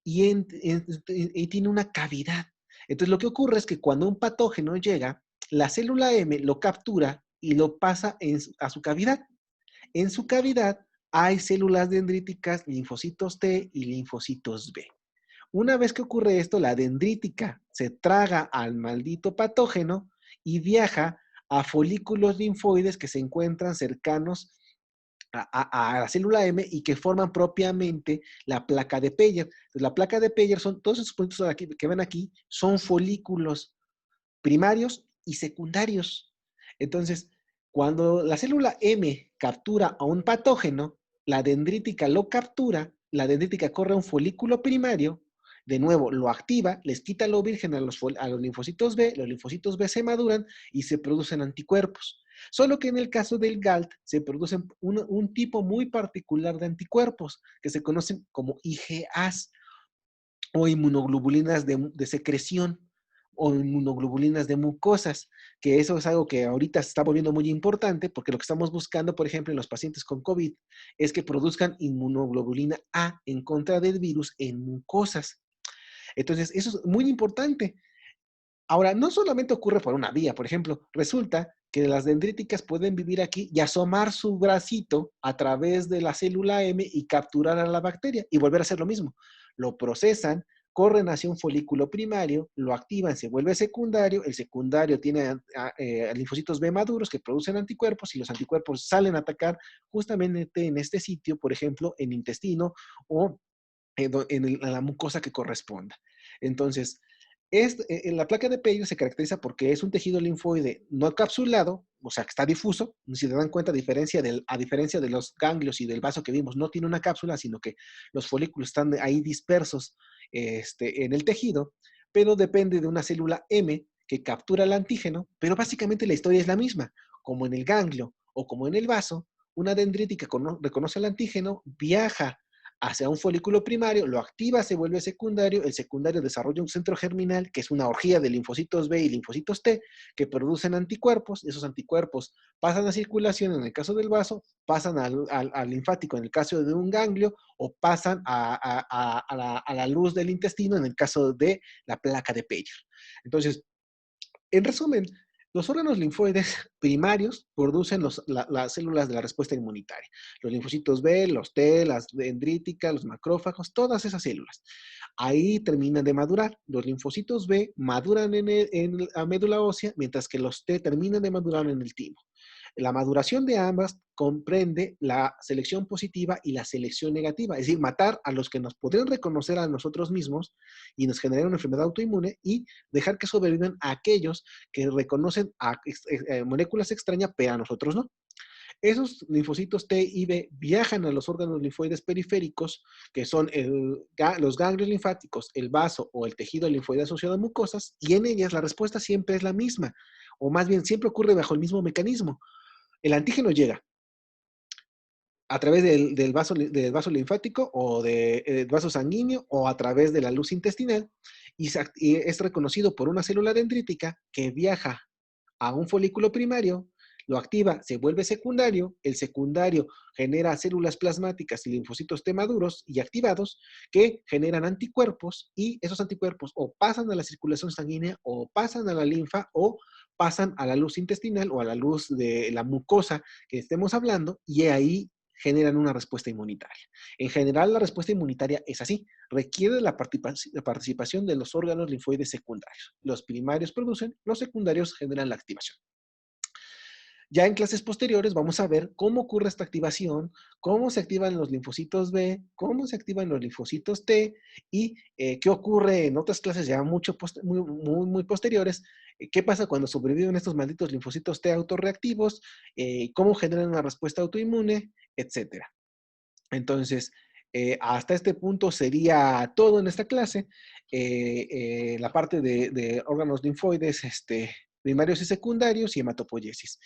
y tiene una cavidad. Entonces, lo que ocurre es que cuando un patógeno llega, la célula M lo captura y lo pasa a su cavidad. En su cavidad hay células dendríticas, linfocitos T y linfocitos B. Una vez que ocurre esto, la dendrítica se traga al maldito patógeno y viaja a folículos linfoides que se encuentran cercanos a la célula M y que forman propiamente la placa de Peyer. Entonces, la placa de Peyer todos esos puntos que ven aquí, son folículos primarios y secundarios. Entonces, cuando la célula M captura a un patógeno, la dendrítica lo captura, la dendrítica corre a un folículo primario, de nuevo lo activa, les quita lo virgen a los linfocitos B se maduran y se producen anticuerpos. Solo que en el caso del GALT se producen un tipo muy particular de anticuerpos que se conocen como IgAs o inmunoglobulinas de secreción o inmunoglobulinas de mucosas, que eso es algo que ahorita se está volviendo muy importante porque lo que estamos buscando, por ejemplo, en los pacientes con COVID es que produzcan inmunoglobulina A en contra del virus en mucosas. Entonces, eso es muy importante. Ahora, no solamente ocurre por una vía, por ejemplo, resulta que las dendríticas pueden vivir aquí y asomar su bracito a través de la célula M y capturar a la bacteria y volver a hacer lo mismo. Lo procesan, corren hacia un folículo primario, lo activan, se vuelve secundario, el secundario tiene linfocitos B maduros que producen anticuerpos y los anticuerpos salen a atacar justamente en este sitio, por ejemplo, en intestino o en la mucosa que corresponda. Entonces, la placa de Peyer se caracteriza porque es un tejido linfoide no capsulado, o sea, que está difuso. Si te dan cuenta, a diferencia de los ganglios y del vaso que vimos, no tiene una cápsula, sino que los folículos están ahí dispersos en el tejido, pero depende de una célula M que captura el antígeno, pero básicamente la historia es la misma. Como en el ganglio o como en el vaso, una dendrítica reconoce el antígeno, viaja hacia un folículo primario, lo activa, se vuelve secundario, el secundario desarrolla un centro germinal, que es una orgía de linfocitos B y linfocitos T, que producen anticuerpos, esos anticuerpos pasan a circulación en el caso del vaso, pasan al linfático en el caso de un ganglio, o pasan a la luz del intestino en el caso de la placa de Peyer. Entonces, en resumen, los órganos linfoides primarios producen las células de la respuesta inmunitaria. Los linfocitos B, los T, las dendríticas, los macrófagos, todas esas células. Ahí terminan de madurar. Los linfocitos B maduran en la médula ósea, mientras que los T terminan de madurar en el timo. La maduración de ambas comprende la selección positiva y la selección negativa, es decir, matar a los que nos podrían reconocer a nosotros mismos y nos generan una enfermedad autoinmune y dejar que sobrevivan a aquellos que reconocen a moléculas extrañas, pero a nosotros no. Esos linfocitos T y B viajan a los órganos linfoides periféricos, que son los ganglios linfáticos, el vaso o el tejido linfoide asociado a mucosas, y en ellas la respuesta siempre es la misma, o más bien siempre ocurre bajo el mismo mecanismo. El antígeno llega a través del vaso linfático o del vaso sanguíneo o a través de la luz intestinal y es reconocido por una célula dendrítica que viaja a un folículo primario, lo activa, se vuelve secundario, el secundario genera células plasmáticas y linfocitos T maduros y activados que generan anticuerpos y esos anticuerpos o pasan a la circulación sanguínea o pasan a la linfa o pasan a la luz intestinal o a la luz de la mucosa que estemos hablando y ahí generan una respuesta inmunitaria. En general, la respuesta inmunitaria es así, requiere la participación de los órganos linfoides secundarios. Los primarios producen, los secundarios generan la activación. Ya en clases posteriores vamos a ver cómo ocurre esta activación, cómo se activan los linfocitos B, cómo se activan los linfocitos T y qué ocurre en otras clases ya muy posteriores. ¿Qué pasa cuando sobreviven estos malditos linfocitos T autorreactivos? ¿Cómo generan una respuesta autoinmune? Etcétera. Entonces, hasta este punto sería todo en esta clase. La parte de órganos linfoides primarios y secundarios y hematopoiesis.